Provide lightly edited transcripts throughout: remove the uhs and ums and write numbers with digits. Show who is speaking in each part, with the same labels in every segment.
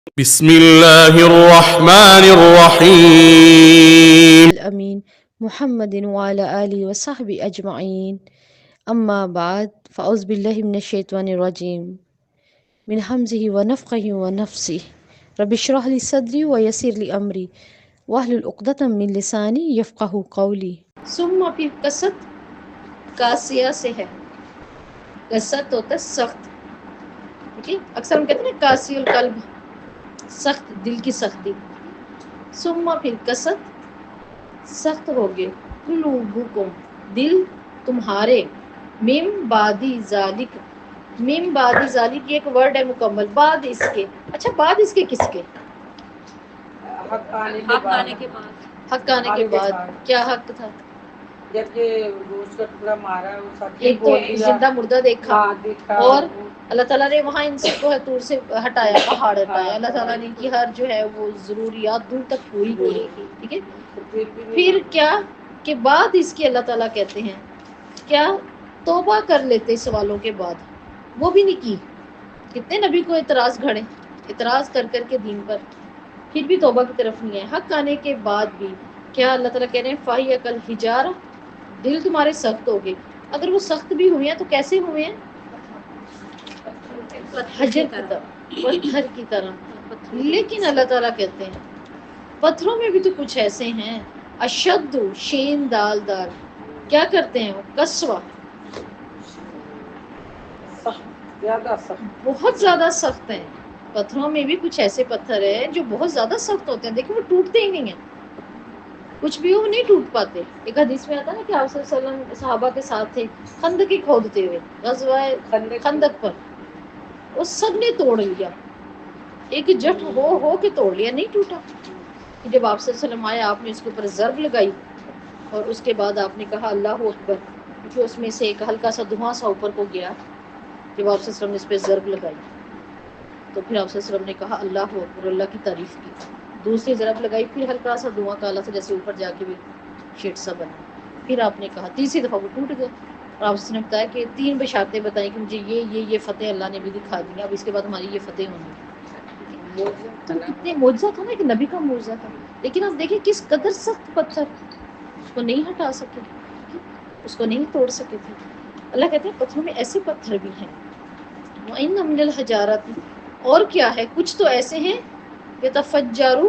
Speaker 1: بسم اللہ الرحمن الرحیم.
Speaker 2: الأمين محمد وعلى آله وصحبه أجمعين. أما بعد فأعوذ بالله من الشيطان الرجيم من همزه ونفخه ونفسه. رب اشرح لي صدري ويسر لي أمري واحلل عقدة من لساني يفقهوا قولي. ثم پھر کسط کاسیہ سے ہے. کسط ہوتا ہے سخت. ٹھیک ہے، اکثر ہم کہتے ہیں نا کاسی القلب، سخت دل کی سختی. ثم پھر کسط سخت ہوگے قلوبکم دل تمہارے، مم بعدی ذالک. مم بعدی ذالک یہ ایک ورڈ ہے مکمل، بعد اس کے. اچھا بعد اس کے کس کے؟
Speaker 3: حق آنے کے بعد
Speaker 2: حق آنے کے بعد. کیا حق تھا؟
Speaker 3: جب کہ گوشت کا ٹکڑا مارا اور ساتھ
Speaker 2: ایک
Speaker 3: بول
Speaker 2: تو
Speaker 3: دیا،
Speaker 2: زندہ مردہ دیکھا،
Speaker 3: ہاں دیکھا،
Speaker 2: اور اللہ تعالیٰ نے وہاں ان سب کو طور سے ہٹایا، پہاڑ ہٹایا. اللہ تعالیٰ نے ان کی ہر جو ہے وہ ضروریات دور تک پوری کی. ٹھیک ہے، پھر کیا کہ بعد اس کے اللہ تعالیٰ کہتے ہیں کیا توبہ کر لیتے سوالوں کے بعد. وہ بھی نہیں کی. کتنے نبی کو اعتراض گھڑے، اعتراض کر کر کے دین پر، پھر بھی توبہ کی طرف نہیں آئے. حق آنے کے بعد بھی کیا اللہ تعالیٰ کہہ رہے ہیں فَهِيَ كَالْحِجَارَةِ دل تمہارے سخت ہو گئے. اگر وہ سخت بھی ہوئے ہیں تو کیسے ہوئے ہیں؟ حجر کی طرح، پتھر کی طرح. لیکن اللہ تعالیٰ کہتے ہیں پتھروں میں بھی تو کچھ ایسے ہیں اشد شین دال دار. کیا کرتے ہیں وہ؟ قسوہ،
Speaker 3: سخت، زیادہ سخت.
Speaker 2: بہت زیادہ سخت ہیں. پتھروں میں بھی کچھ ایسے پتھر ہیں جو بہت زیادہ سخت ہوتے ہیں. دیکھیں وہ ٹوٹتے ہی نہیں ہیں، کچھ بھی وہ نہیں ٹوٹ پاتے. ایک حدیث میں آتا ہے نا کہ آپ صلی اللہ علیہ وسلم صحابہ کے ساتھ تھے خندق ہی کھودتے ہوئے غزوہ خندق پر، وہ سب نے توڑ لیا، ایک جٹ ہو کے توڑ لیا، نہیں ٹوٹا. جب آپ صلی اللہ علیہ وسلم آئے آپ نے اس کے اوپر ضرب لگائی اور اس کے بعد آپ نے کہا اللہ اکبر، کیونکہ اس میں سے ایک ہلکا سا دھواں سا اوپر کو گیا. جب آپ صلی اللہ علیہ وسلم نے اس پہ ضرب لگائی تو پھر آپ صلی اللہ علیہ وسلم نے کہا اللہ اکبر، اللہ کی تعریف کی. دوسری ضرب لگائی، پھر ہلکا سا دھواں کالا سا جیسے اوپر جا کے بھی شیٹ سا بنا. پھر آپ نے کہا، تیسری دفعہ وہ ٹوٹ گیا. اور آپ نے بتایا کہ 3 بشارتیں بتائیں کہ مجھے یہ فتح اللہ نے بھی دکھا دی، اب اس کے بعد ہماری یہ فتح ہونی. تو کتنے معجزہ تھا نا، ایک نبی کا معجزہ تھا. لیکن آپ دیکھیں کس قدر سخت پتھر، اس کو نہیں ہٹا سکے، اس کو نہیں توڑ سکے تھے. اللہ کہتے ہیں پتھروں میں ایسے پتھر بھی ہیں. وَإِنَّ مِنَ الْحِجَارَةِ اور کیا ہے، کچھ تو ایسے ہیں یتفجر،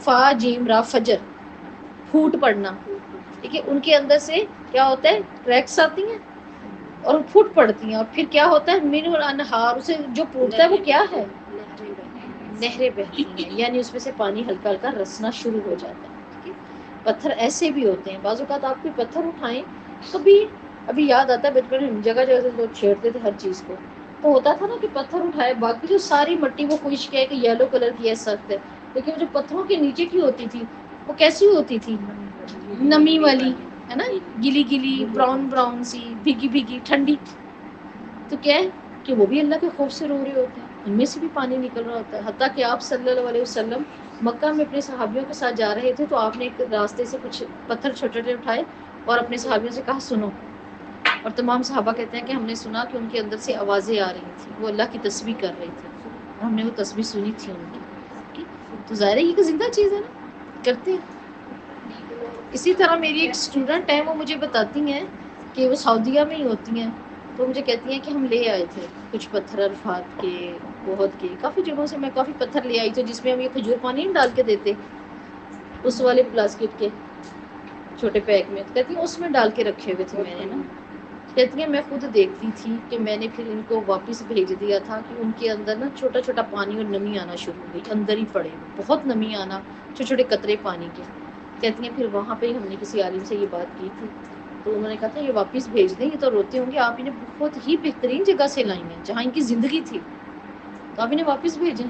Speaker 2: فا جیم را فجر، پھوٹ پڑنا. ٹھیک ہے، ان کے اندر سے کیا ہوتا ہے، ریکس آتی ہیں اور پھوٹ پڑتی ہیں. اور پھر کیا ہوتا ہے من الانہار، اسے جو پھوٹتا ہے وہ کیا ہے، نہریں بہتی ہیں، یعنی اس میں سے پانی ہلکا ہلکا رسنا شروع ہو جاتا ہے. ٹھیک ہے، پتھر ایسے بھی ہوتے ہیں. بعض اوقات آپ کوئی پتھر اٹھائیں، کبھی ابھی یاد آتا ہے بچپن میں جگہ جگہ سے لوگ چھیڑتے تھے ہر چیز کو، تو ہوتا تھا نا کہ پتھر اٹھائے، باقی جو ساری مٹی وہ خشک ہے کہ یلو کلر کی ہے، سخت ہے. لیکن جو پتھروں کے نیچے کی ہوتی تھی وہ کیسی ہوتی تھی، نمی والی ہے نا، گلی گلی براؤن براؤن سی، بھیگی بھیگی ٹھنڈی. تو کیا ہے کہ وہ بھی اللہ کے خوف سے رو رہے ہوتے ہیں، ان میں سے بھی پانی نکل رہا ہوتا ہے. حتیٰ کہ آپ صلی اللہ علیہ وسلم مکہ میں اپنے صحابیوں کے ساتھ جا رہے تھے تو آپ نے ایک راستے سے کچھ پتھر چھوٹے چھوٹے اٹھائے اور اپنے صحابیوں سے کہا سنو. اور تمام صحابہ کہتے ہیں کہ ہم نے سنا کہ ان کے اندر سے آوازیں آ رہی تھیں، وہ اللہ کی تسبیح کر رہے تھے اور ہم نے وہ تسبیح سنی تھی ان کی. تو ظاہر ہے یہ کہ زندہ چیز ہے نا، کرتے ہیں. اسی طرح میری ایک اسٹوڈنٹ ہے، وہ مجھے بتاتی ہیں کہ وہ سعودیہ میں ہی ہوتی ہیں، تو مجھے کہتی ہیں کہ ہم لے آئے تھے کچھ پتھر عرفات کے، بہت کے، کافی جگہوں سے میں کافی پتھر لے آئی تھی جس میں ہم یہ کھجور پانی نہیں ڈال کے دیتے اس والے پلاسٹک کے چھوٹے پیک میں. تو کہتی ہیں اس میں ڈال کے رکھے ہوئے تھے میں نے نا. کہتی ہیں میں خود دیکھتی تھی کہ میں نے پھر ان کو واپس بھیج دیا تھا کہ ان کے اندر نا چھوٹا چھوٹا پانی اور نمی آنا شروع ہو گئی، اندر ہی پڑے بہت نمی آنا، چھوٹے چھوٹے قطرے پانی کے. کہتی ہیں پھر وہاں پہ ہی ہم نے کسی عالم سے یہ بات کی تھی تو انہوں نے کہا تھا یہ واپس بھیج دیں، یہ تو روتے ہوں گے، آپ انہیں بہت ہی بہترین جگہ سے لائی ہیں جہاں ان کی زندگی تھی، تو آپ انہیں واپس بھیجیں.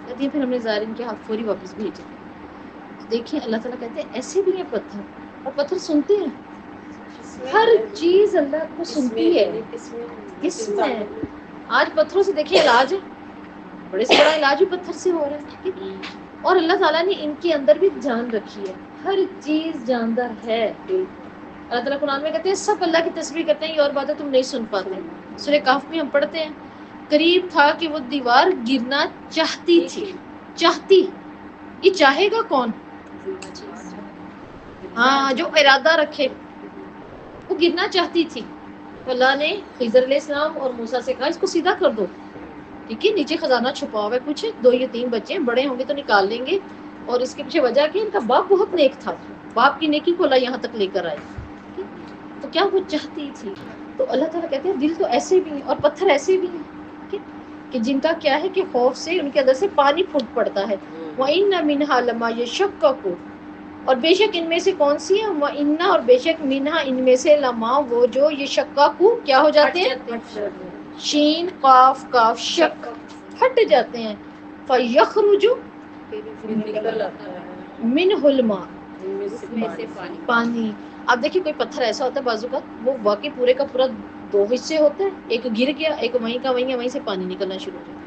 Speaker 2: کہتی ہیں پھر ہم نے ظاہر ان کے ہاتھ فوری واپس بھیجے. تو دیکھیں اللہ تعالیٰ کہتے ہیں ایسے بھی ہیں پتھر، اور پتھر سنتے ہیں ہر چیز، اللہ کو سنتی ہے. کس میں آج پتھروں سے دیکھیں علاج ہے، بڑے سے بڑا علاج بھی پتھر سے ہو رہا ہے. اور اللہ تعالیٰ نے ان کے اندر بھی جان رکھی ہے، ہر چیز جاندار ہے. اللہ تعالیٰ قرآن میں کہتے ہیں سب اللہ کی تسبیح کرتے ہیں، یہ اور باتیں تم نہیں سن پاتے. سورہ کہف میں ہم پڑھتے ہیں قریب تھا کہ وہ دیوار گرنا چاہتی تھی چاہتی، یہ چاہے گا کون؟ ہاں جو ارادہ رکھے. وہ گرنا چاہتی تھی، تو اللہ نے خضر علیہ السلام اور موسیٰ سے کہا اس کو سیدھا کر دو. ٹھیک ہے، نیچے خزانہ چھپا ہوا ہے، کچھ 2 یا 3 بچے ہیں، بڑے ہوں گے تو نکال لیں گے. اور اس کے پیچھے وجہ کہ ان کا باپ بہت نیک تھا، باپ کی نیکی کو اللہ یہاں تک لے کر آئے. تو کیا وہ چاہتی تھی. تو اللہ تعالیٰ کہتے ہیں دل تو ایسے بھی ہیں اور پتھر ایسے بھی ہیں کہ جن کا کیا ہے کہ خوف سے ان کے اندر سے پانی پھوٹ پڑتا ہے. وَإِنَّ مِنْهَا لَمَا يَشَقَّقُ، اور بے شک ان میں سے کون سی ہے، وَإِنَّ اور بے شک مِنْهَا ان میں سے لَمَا وہ جو يَشَقَّقُ کیا ہو جاتے ہیں، شین قاف کاف شک پھٹ جاتے ہیں. فَيَخْرُجُ
Speaker 3: نکل آتا ہے
Speaker 2: مِنْهُ الْمَاءُ
Speaker 3: ان میں سے
Speaker 2: پانی. اب دیکھیں کوئی پتھر ایسا ہوتا ہے بازو کا وہ واقعی پورے کا پورا 2 حصے ہوتے ہیں، ایک گر گیا، ایک وہیں کا وہیں ہے، وہیں سے پانی نکلنا شروع ہو جائے.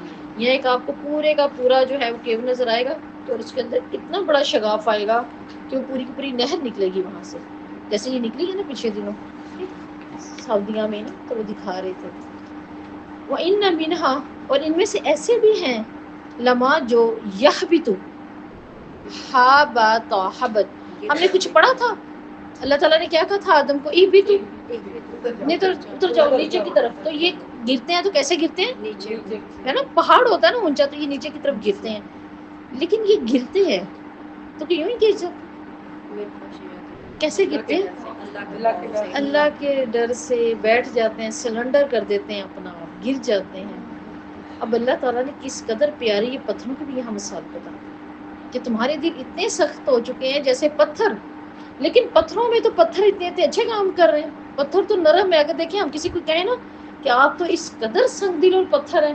Speaker 2: یا ایک آپ کو پورے کا پورا جو ہے وہ کیو نظر آئے گا، تو اس کے اندر اتنا بڑا شگاف آئے گا کہ وہ پوری کی پوری نہر نکلے گی وہاں سے، جیسے یہ نکلی ہے نا پچھلے دنوں سعودیہ میں نا، تو وہ دکھا رہے تھے. وَإِنَّ مِنْهَا اور ان میں سے ایسے بھی ہیں لما جو یحبتو حابت حبت. ہم نے کچھ پڑھا تھا، اللہ تعالیٰ نے کیا کہا تھا آدم کو، اہبتو نہیں تو اتر جاؤ نیچے کی طرف. تو یہ گرتے ہیں تو کیسے گرتے ہیں،
Speaker 3: نیچے
Speaker 2: ہے نا، پہاڑ ہوتا ہے نا اونچا، تو یہ نیچے کی طرف گرتے ہیں. لیکن یہ گرتے ہیں تو کہ یوں ہی گر جاتے، کیسے گرتے ہیں،
Speaker 3: اللہ کے ڈر
Speaker 2: اللہ کے ڈر سے بیٹھ جاتے ہیں، سلنڈر کر دیتے ہیں اپنا، گر جاتے ہیں. اب اللہ تعالیٰ نے کس قدر پیاری یہ پتھروں کی بھی یہاں مثال بتا کہ تمہارے دل اتنے سخت ہو چکے ہیں جیسے پتھر. لیکن پتھروں میں تو پتھر اتنے اچھے کام کر رہے ہیں، پتھر تو نرم ہے. اگر دیکھیں ہم کسی کو کہیں نا کہ آپ تو اس قدر سنگ دل اور پتھر ہیں،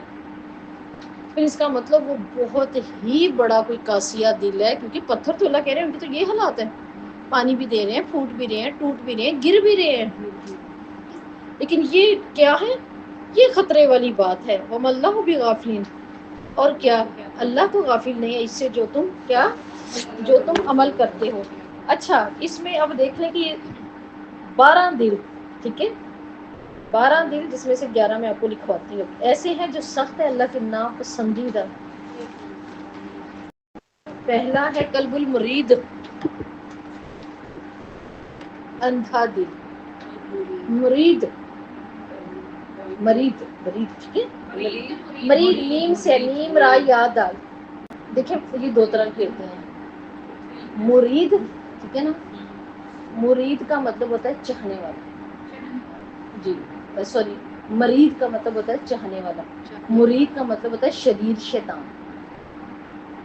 Speaker 2: پھر اس کا مطلب وہ بہت ہی بڑا کوئی قاسیہ دل ہے، کیونکہ پتھر تو اللہ کہہ رہے ہیں ان کے تو یہ حالات ہیں، پانی بھی دے رہے ہیں، پھوٹ بھی رہے ہیں، ٹوٹ بھی رہے ہیں، گر بھی رہے ہیں. لیکن یہ کیا ہے، یہ خطرے والی بات ہے. وَمَا اللَّهُ بِغَافِلٍ، اور کیا اللہ تو غافل نہیں ہے اس سے جو تم عمل کرتے ہو. اچھا اس میں اب دیکھ لیں کہ یہ 12 دل، ٹھیک ہے، 12 دل جس میں سے 11 میں آپ کو لکھواتی ہوں، ایسے ہیں جو سخت ہے اللہ کے ناپسندیدہ. پہلا ہے قلب المرید، اندھا دل. مرید مرید ٹھیک ہے، مرید نیم سے نیم را یاد آ. دیکھیں یہ 2 طرح کے ہوتے ہیں، مرید ٹھیک ہے نا، مرید کا مطلب ہوتا ہے چاہنے والا، جی سوری، مرید کا مطلب ہوتا ہے چاہنے والا، مرید کا مطلب ہوتا ہے شریر شیطان.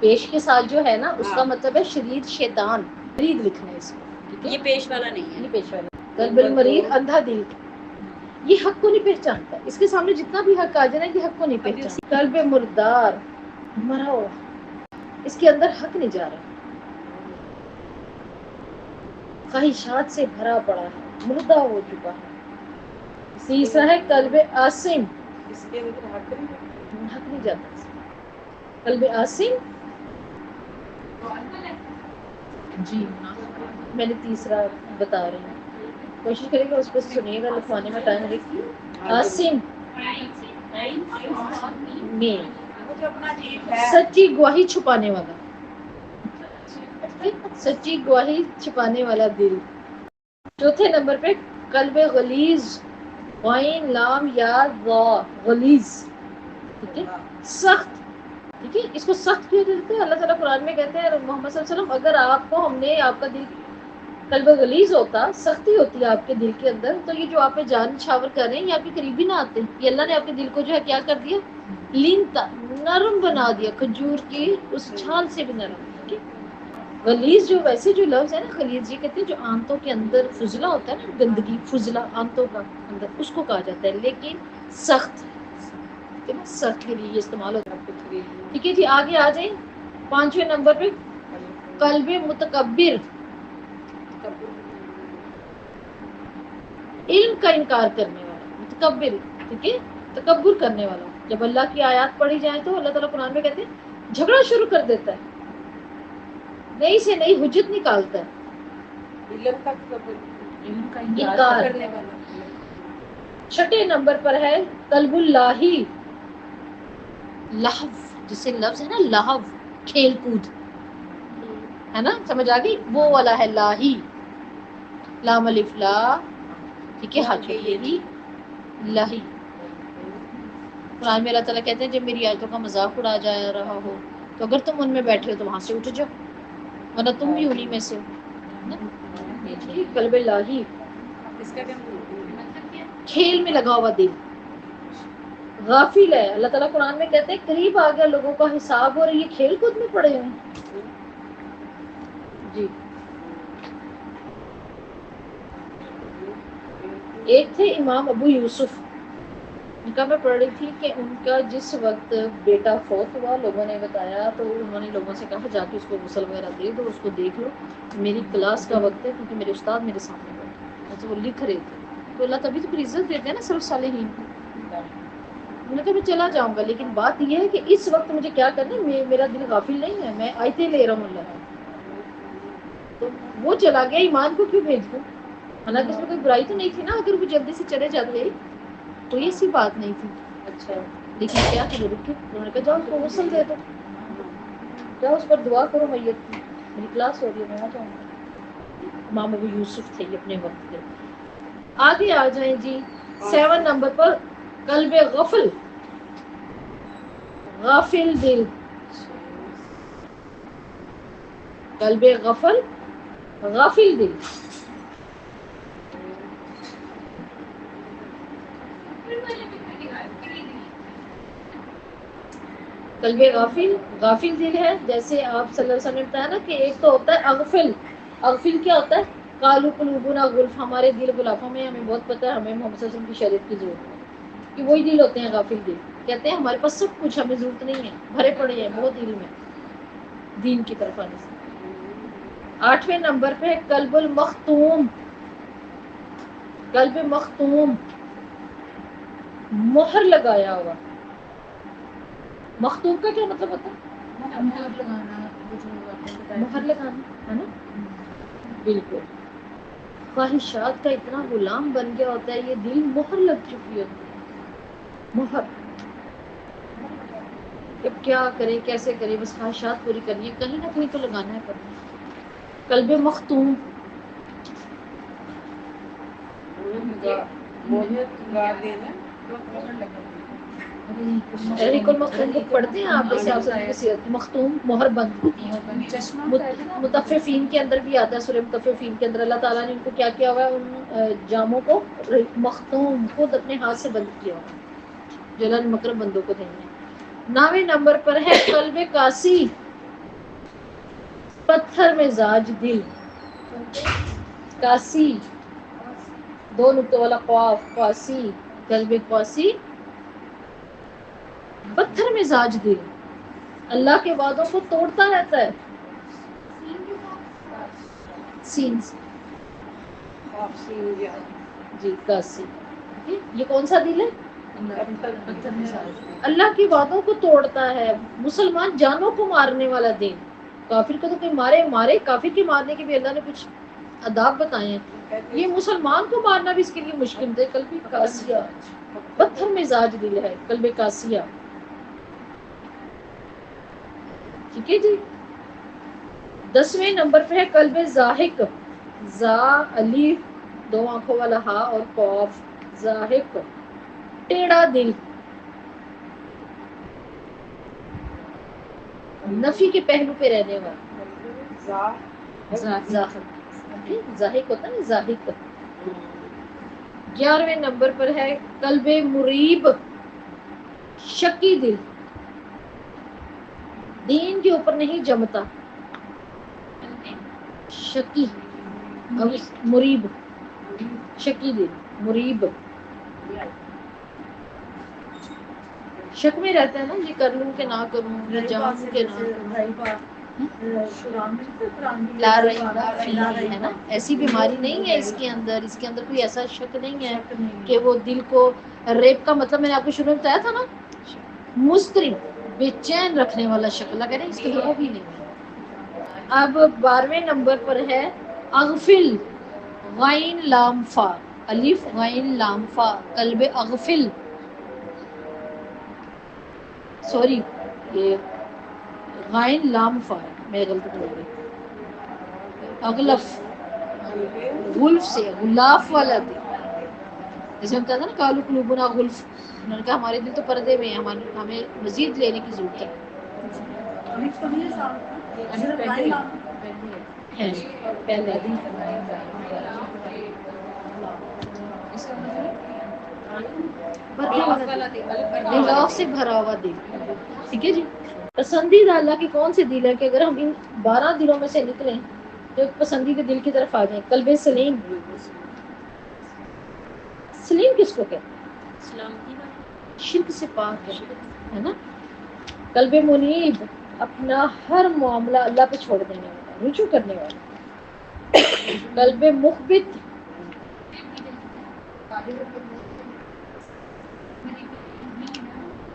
Speaker 2: پیش کے ساتھ جو ہے نا اس کا مطلب ہے شریر شیطان. مرید لکھنا ہے اس کو، ٹھیک ہے،
Speaker 3: یہ پیش والا نہیں ہے،
Speaker 2: یہ پیش والا. قلب المرید اندھا دل، یہ حق کو نہیں پہچانتا، اس کے سامنے جتنا بھی حق آ جائے یہ حق کو نہیں پہچانتا. قلب مردار، مرا ہوا، اس کے اندر حق نہیں جا رہا، خواہشات سے بھرا پڑا ہے، مردہ ہو چکا ہے. تیسرا ہے قلب آسم،
Speaker 3: اس کے اندر حق نہیں
Speaker 2: جاتا. قلب آسم، جی میں نے تیسرا بتا رہی ہوں، کوشش کریں گے اس کو سنیے گا، لکھوانے میں ٹائم لگے. آسم میں سچی گواہی چھپانے والا، سچی گواہی چھپانے والا دل. چوتھے نمبر پہ قلب غلیظ، غین لام یا ذا، غلیظ، ٹھیک ہے، سخت. ٹھیک ہے، اس کو سخت کیوں دیتے ہیں، اللہ تعالیٰ قرآن میں کہتے ہیں محمد صلی اللہ علیہ وسلم اگر آپ کو ہم نے آپ کا دل قلب غلیظ ہوتا، سختی ہوتی ہے آپ کے دل کے اندر، تو یہ جو آپ پہ جان نچھاور کر رہے ہیں یہ آپ کے قریب بھی نہ آتے. یہ اللہ نے آپ کے دل کو جو ہے کیا کر دیا، لینتا، نرم بنا دیا، کھجور کی اس چھال سے بھی نرم. ٹھیک ہے، غلیظ جو ویسے جو لفظ ہے نا غلیظ، یہ کہتے ہیں جو آنتوں کے اندر فضلہ ہوتا ہے نا، گندگی فضلہ آنتوں کا اندر، اس کو کہا جاتا ہے. لیکن سخت، ٹھیک ہے نا، سخت کے لیے یہ استعمال ہوتا ہے. ٹھیک ہے جی، آگے آ جائیں 5ویں نمبر پہ قلب متکبر، علم کا انکار کرنے والا، متکبر، ٹھیک ہے، تکبر کرنے والا. جب اللہ کی آیات پڑھی جائیں تو اللہ تعالیٰ قرآن میں کہتے ہیں جھگڑا شروع کر دیتا ہے، نئی سے نئی حجت نکالتا ہے.
Speaker 3: علم کا
Speaker 2: انکار
Speaker 3: کرنے والا.
Speaker 2: 6 نمبر پر ہے قلب اللاہی، لہو، جسے لفظ ہے نا لہو، کھیل کود ہے نا, سمجھ آ گئی, وہ والا ہے لاہی, لام الف لا, ٹھیک ہے, ہاتھ لگی لاہی. قرآن میں اللہ تعالیٰ کہتے ہیں جب میری آیتوں کا مذاق اڑا جا رہا ہو تو اگر تم ان میں بیٹھے ہو تو وہاں سے اٹھ جاؤ, ورنہ تم بھی انہی میں سے ہو. قلب لاہی
Speaker 3: اس کا کیا
Speaker 2: کھیل میں لگا ہوا دل, غافل ہے. اللہ تعالیٰ قرآن میں کہتے ہیں قریب آ گیا لوگوں کا حساب اور یہ کھیل کود میں پڑے ہیں. جی, ایک تھے امام ابو یوسف, ان کا میں پڑھ رہی تھی کہ ان کا جس وقت بیٹا فوت ہوا لوگوں نے بتایا تو انہوں نے لوگوں سے کہا جا کے اس کو غسل وغیرہ دے دو, اس کو دیکھ لو, میری کلاس کا وقت ہے, کیونکہ میرے استاد میرے سامنے بیٹھے اچھا وہ لکھ رہے تھے. تو اللہ تبھی تو پھر عزت دیتے ہیں نا سلف صالحین کو. میں نے کہا میں چلا جاؤں گا, لیکن بات یہ ہے کہ اس وقت مجھے کیا کرنا ہے, میرا دل غافل نہیں ہے, میں آیتیں لے رہا ہوں اللہ. تو وہ چلا گیا, ایمان کو کیوں بھیج دوں, حالانکہ اس میں کوئی برائی تو نہیں تھی نا, اگر وہ جلدی سے چلے جاتے تو یہ سی بات نہیں تھی.
Speaker 3: اچھا,
Speaker 2: لیکن کیا کرو رکے, انہوں نے کہا جاؤ اس کو غسل دے دو, جاؤ اس پر دعا کرو میت کی, میری کلاس ہو رہی ہے, میں آ جاؤں گا. امام ابو یوسف تھے یہ اپنے وقت کے. آگے آ جائیں جی 7 نمبر پر, قلب غفل, غافل دل. قلب غفل, غافل دل. قلب غافل, غافل دل ہے. جیسے آپ صلی اللہ علیہ وسلم نے بتایا نا کہ ایک تو ہوتا ہے اغفل. اغفل کیا ہوتا ہے, قالوا قلوبنا غلف, ہمارے دل غلافوں میں, ہمیں بہت پتہ ہے, ہمیں محمد صلی اللہ علیہ وسلم کی شریعت کی ضرورت ہے, کہ وہی دل ہوتے ہیں غافل دل. کہتے ہیں ہمارے پاس سب کچھ, ہمیں ضرورت نہیں ہے, بھرے پڑے ہیں, بہت علم ہے دین کی طرف آنے سے. 8ویں نمبر پہ قلب المختوم, قلب مختوم, مہر لگایا ہوا. مختوم کا کیا مطلب ہوتا ہے, مہر لگانا ہے نا, بالکل. خواہشات کا اتنا غلام بن گیا ہوتا ہے یہ دل, مہر لگ چکی ہوتی ہے, مہر. کہ کیا کرے, کیسے کرے, بس خواہشات پوری کرنی ہے, کہیں نہ کہیں تو لگانا ہے کرنا. قلب مختوم, ریق المختوم کو پڑھتے ہیں آپ, جیسے آپ مختوم مہر بند. مطففین کے اندر بھی آتا ہے, سورہ مطففین کے اندر اللہ تعالیٰ نے ان کو کیا کیا ہوا ہے, ان جاموں کو مختوم خود اپنے ہاتھ سے بند کیا ہوا, جو اللہ نے مکرم بندوں کو دیں گے. 9ویں نمبر پر ہے قلب قاسی, پتھر مزاج دل. قاسی, 2 نقطوں والا قاف, قاسی, قلب قاسی, پتھر مزاج دل, اللہ کے وعدوں کو توڑتا رہتا ہے. سین جی, قاسی, یہ کون سا دل ہے, اللہ کے وعدوں کو توڑتا ہے. مسلمان جانوں کو مارنے والا دین, کافر کو تو کوئی مارے, کافر کے مارنے کے بھی اللہ نے کچھ آداب بتائے ہیں, یہ مسلمان کو مارنا بھی اس کے لیے مشکل ہے. قلب قاسیہ, پتھر مزاج دل ہے قلب قاسیہ, ٹھیک ہے جی. 10ویں نمبر پہ ہے قلب زاہق, زا الف, 2 آنکھوں والا ہا اور قاف, زاہق, ٹیڑھا دل. نفی کے پہلو پہ رہنے والا, زاہق ہوتا ہے نا, زاہق. 11ویں نمبر پر ہے قلب مریب, شکی دل, دین کے اوپر نہیں جمتا. شکی, مریب, شکی دل, مریب, شک میں رہتا ہے نا, یہ کر لوں کہ نہ کروں, یہ جاؤں کہ نہ کروں. لا ریب فیہ ہے نا, ایسی بیماری نہیں ہے اس کے اندر, اس کے اندر کوئی ایسا شک نہیں ہے کہ وہ دل کو, ریب کا مطلب میں نے آپ کو شروع میں بتایا تھا نا, مضطرب, بے چین رکھنے والا شک, اللہ کہہ رہے ہیں اس کے اندر وہ بھی نہیں ہے. اب 12ویں نمبر پر ہے اغفل, غین لام فا, الف غین لام فا, قلب اغفل, سوری یہ غائن لام فائل، میں غلط بول رہی اغلف، غلف سے غلاف والا دل، جیسے ہم کہتے ہیں نا کالو قلوبنا غلف، انہوں نے کہا ہمارے دل تو پردے میں ہیں، ہمیں مزید لینے کی ضرورت ہے۔ ہے پہلے غلاف سے بھرا ہوا دل، ٹھیک ہے جی۔ پسندیدہ اللہ کے کون سے دل ہے کہ اگر ہم ان 12 دلوں میں سے نکلیں تو ایک پسندیدہ دل کی طرف آ جائیں، قلب سلیم۔ سلیم کس کو کہتے ہیں؟ شرک سے پاک ہے نا۔ قلب منیب، اپنا ہر معاملہ اللہ پہ چھوڑ دینے والا، رجوع کرنے والا۔ قلب مخبت،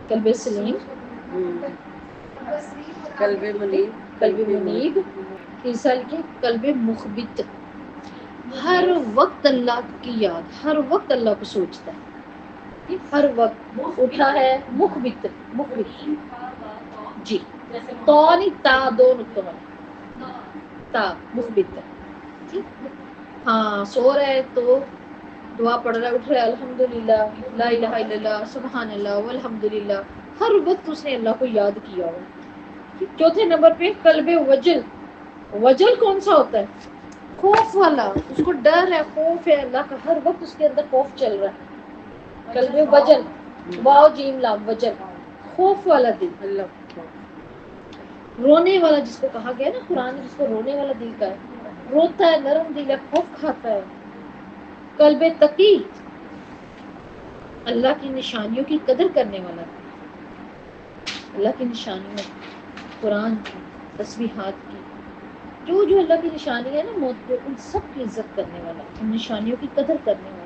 Speaker 2: قلب سلیم، قلب منیب، تیسرا کے قلب مخبت، ہر وقت اللہ کی یاد، ہر وقت اللہ کو سوچتا ہے، ہر وقت اٹھا ہے مخبت، مخبت جی، تو نہیں تا دو نقطوں والا تا، مخبت ہاں، سو رہا ہے تو دعا پڑھ رہا ہے، اٹھ رہا ہے الحمدللہ لا الہ الا اللہ سبحان اللہ والحمدللہ، ہر وقت اس نے اللہ کو یاد کیا ہوا۔ چوتھے نمبر پہ قلب وجل، وجل کون سا ہوتا ہے؟ خوف والا، اس کو ڈر ہے، خوف ہے اللہ کا، ہر وقت اس کے اندر خوف چل رہا ہے۔ قلب وجل، واو جیم لام، وجل خوف والا دل، رونے والا جس کو کہا گیا نا قرآن میں، جس کو رونے والا دل کا ہے، روتا ہے، نرم دل ہے، خوف کھاتا ہے۔ قلب تقی، اللہ کی نشانیوں کی قدر کرنے والا، اللہ کی نشانیوں، قرآن کی، تسبیحات کی، جو جو اللہ کی نشانی ہے نا موت پہ، ان سب کی عزت کرنے والا، ان نشانیوں کی قدر کرنے والا۔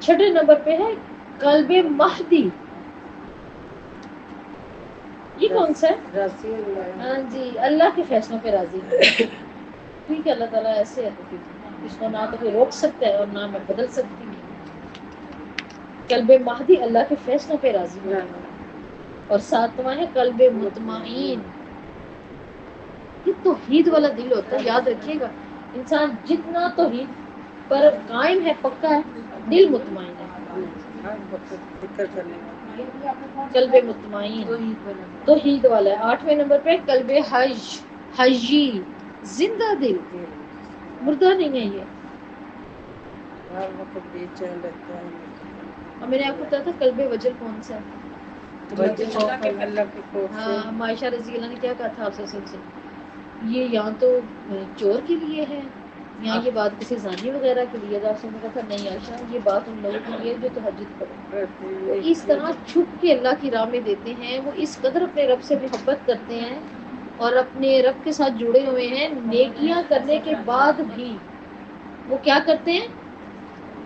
Speaker 2: چھٹے نمبر پہ ہے قلب مہدی، یہ کون سا ہے؟ ہاں جی، اللہ کے فیصلوں پہ راضی ہے، ٹھیک ہے، اللہ تعالیٰ ایسے ہے تو اس کو نہ تو کوئی روک سکتا ہے اور نہ میں بدل سکتی ہوں۔ قلب مہدی، اللہ کے فیصلوں پہ راضی ہے۔ اور ساتواں ہے قلب مطمئن، یہ توحید والا دل ہوتا ہے، یاد رکھیے گا، انسان جتنا توحید پر قائم ہے، پکا ہے، دل مطمئن ہے۔ قلب مطمئن توحید والا ہے۔ 8ویں نمبر پہ قلب حج، حجی، زندہ دل، مردہ نہیں ہے یہ۔ اور میں نے آپ کو بتایا تھا قلب وجل کون سا ہے؟ ہاں، عائشہ رضی اللہ نے کیا کہا تھا آپ سے، یہ یہاں تو چور کے لیے ہے، یہاں یہ بات کسی زانی وغیرہ کے لیے، آپ سے نے کہا تھا نہیں عائشہ، یہ بات ان لوگوں کے لیے جو تہجد پڑھیں۔ وہ اس طرح چھپ کے اللہ کی راہ میں دیتے ہیں، وہ اس قدر اپنے رب سے محبت کرتے ہیں اور اپنے رب کے ساتھ جڑے ہوئے ہیں، نیکیاں کرنے کے بعد بھی وہ کیا کرتے ہیں؟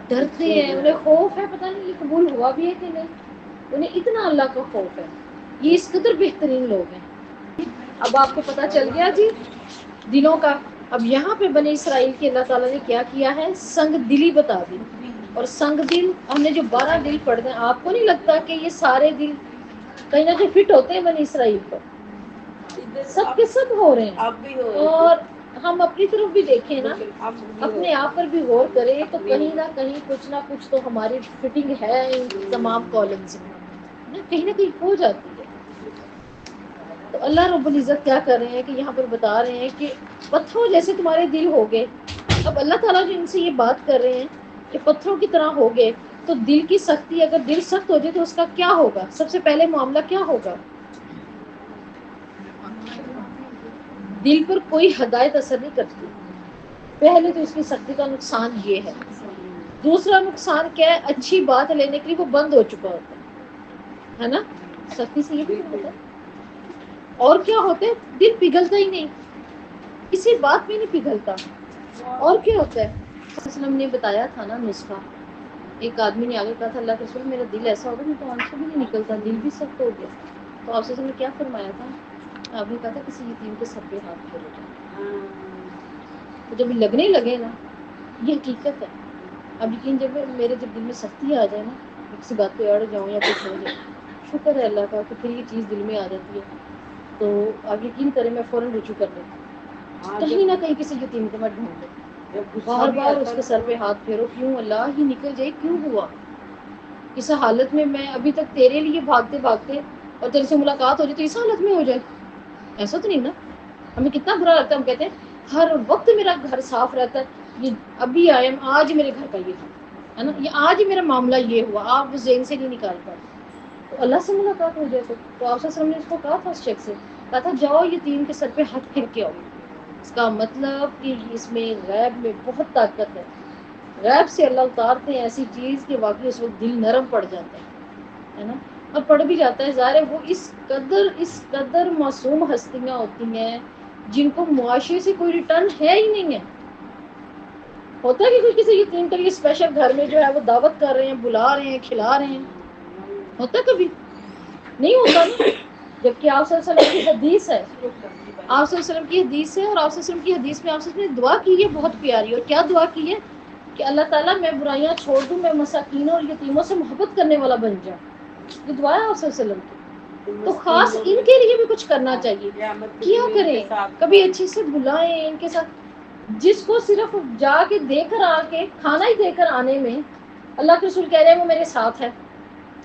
Speaker 2: ڈرتے ہیں، انہیں خوف ہے، پتہ نہیں یہ قبول ہوا بھی ہے کہ نہیں، انہیں اتنا اللہ کا خوف ہے، یہ اس قدر بہترین لوگ ہیں۔ اب آپ کو پتہ چل گیا جی دلوں کا۔ اب یہاں پہ بنی اسرائیل کی اللہ تعالیٰ نے کیا کیا ہے؟ سنگ دلی بتا دی، اور سنگ دل ہم نے جو 12 دل پڑھ دیں، آپ کو نہیں لگتا کہ یہ سارے دل کہیں نہ کہیں فٹ ہوتے ہیں بنی اسرائیل پر؟ سب کے سب ہو رہے ہیں، اور ہم اپنی طرف بھی دیکھیں نا، اپنے آپ پر بھی غور کریں تو کہیں نہ کہیں کچھ نہ کچھ تو ہماری فٹنگ ہے ان تمام کالمز میں، کہیں نہ کہیں ہو جاتی ہے۔ تو اللہ رب العزت کیا کر رہے ہیں کہ یہاں پر بتا رہے ہیں کہ پتھروں جیسے تمہارے دل ہو گئے۔ اب اللہ تعالیٰ جو ان سے یہ بات کر رہے ہیں کہ پتھروں کی طرح ہو گئے، تو دل کی سختی، اگر دل سخت ہو جائے تو اس کا کیا ہوگا؟ سب سے پہلے معاملہ کیا ہوگا؟ دل پر کوئی ہدایت اثر نہیں کرتی، پہلے تو اس کی سختی کا نقصان یہ ہے۔ دوسرا نقصان کیا ہے؟ اچھی بات لینے کے لیے وہ بند ہو چکا ہوتا ہے نا، سختی سے یہ بھی ہوتا ہے۔ اور کیا ہوتا ہے؟ دل پگھلتا ہی نہیں، کسی بات میں نہیں پگھلتا۔ اور کیا ہوتا ہے؟ وسلم نے بتایا تھا نا نسخہ، ایک آدمی نے آگے کہا تھا اللہ کے رسول میرا دل ایسا ہوگا میں تو آنسو بھی نہیں نکلتا، دل بھی سخت ہو گیا۔ تو آپ نے کیا فرمایا تھا؟ آپ نے کہا تھا کسی یتیم کے سر پہ ہاتھ پھیرو جائے، تو جب لگنے لگے نا، یہ حقیقت ہے۔ اب یقین جب میرے دل میں سختی آ جائے نا، کسی بات پہ اڑ جاؤں یا کچھ ہو جائے، شکر ہے اللہ کا کہ پھر یہ چیز دل میں آ جاتی ہے تو آپ یقین کریں میں فوراً رجوع کر لیتی ہوں، کہیں نہ کہیں کسی یتیم کو میں ڈھونڈ لوں، بار بار اس کے سر پہ ہاتھ پھیرو، کیوں اللہ ہی نکل جائے، کیوں ہوا اس حالت میں میں ابھی تک تیرے لیے بھاگتے بھاگتے اور تیرے سے ملاقات ہو جائے تو اس حالت میں ہو جائے، ایسا تو نہیں نا. ہمیں کتنا برا لگتا ہے، ہم کہتے ہیں ہر وقت میرا گھر صاف رہتا ہے، یہ ابھی آئے آج میرے گھر کا یہ ہے نا، یہ آج میرا معاملہ یہ ہوا، آپ اس ذہن سے نہیں نکال پاتے. تو اللہ سے ملاقات ہو جائے تو آپ صلی اللہ علیہ وسلم نے اس کو کہا تھا، اس شخص سے کہا تھا جاؤ یتیم کے سر پہ ہاتھ پھیر کے آؤ. اس کا مطلب کہ اس میں غیب میں بہت طاقت ہے، غیب سے اللہ اتارتے ہیں ایسی چیز کہ واقعی اس وقت دل نرم پڑ جاتا ہے نا، اور پڑ بھی جاتا ہے. ظاہر ہے وہ اس قدر معصوم ہستیاں ہوتی ہیں جن کو معاشرے سے کوئی ریٹرن ہے ہی نہیں ہے. ہوتا ہے کہ کوئی کسی یتیم کے لیے اسپیشل گھر میں جو ہے وہ دعوت کر رہے ہیں، بلا رہے ہیں، کھلا رہے ہیں، ہوتا کبھی نہیں ہوتا نا. جبکہ آپ صلی اللہ علیہ وسلم کی حدیث ہے، آپ صلی اللہ علیہ وسلم کی حدیث ہے، اور آپ صلی اللہ علیہ وسلم کی حدیث میں آپ صلی اللہ علیہ وسلم نے دعا کی ہے بہت پیاری. اور کیا دعا کی ہے کہ اللہ تعالیٰ میں برائیاں چھوڑ دوں، میں مساکینوں اور یتیموں سے محبت کرنے والا بن جاؤں. یہ دعا ہے آپ صلی اللہ علیہ وسلم کی. تو خاص ان کے لیے بھی کچھ کرنا چاہیے، کیا کریں، کبھی اچھے سے بلائیں ان کے ساتھ. جس کو صرف جا کے دے کر آ کے کھانا ہی دے کر آنے میں اللہ کے رسول کہہ رہے ہیں وہ میرے ساتھ ہے،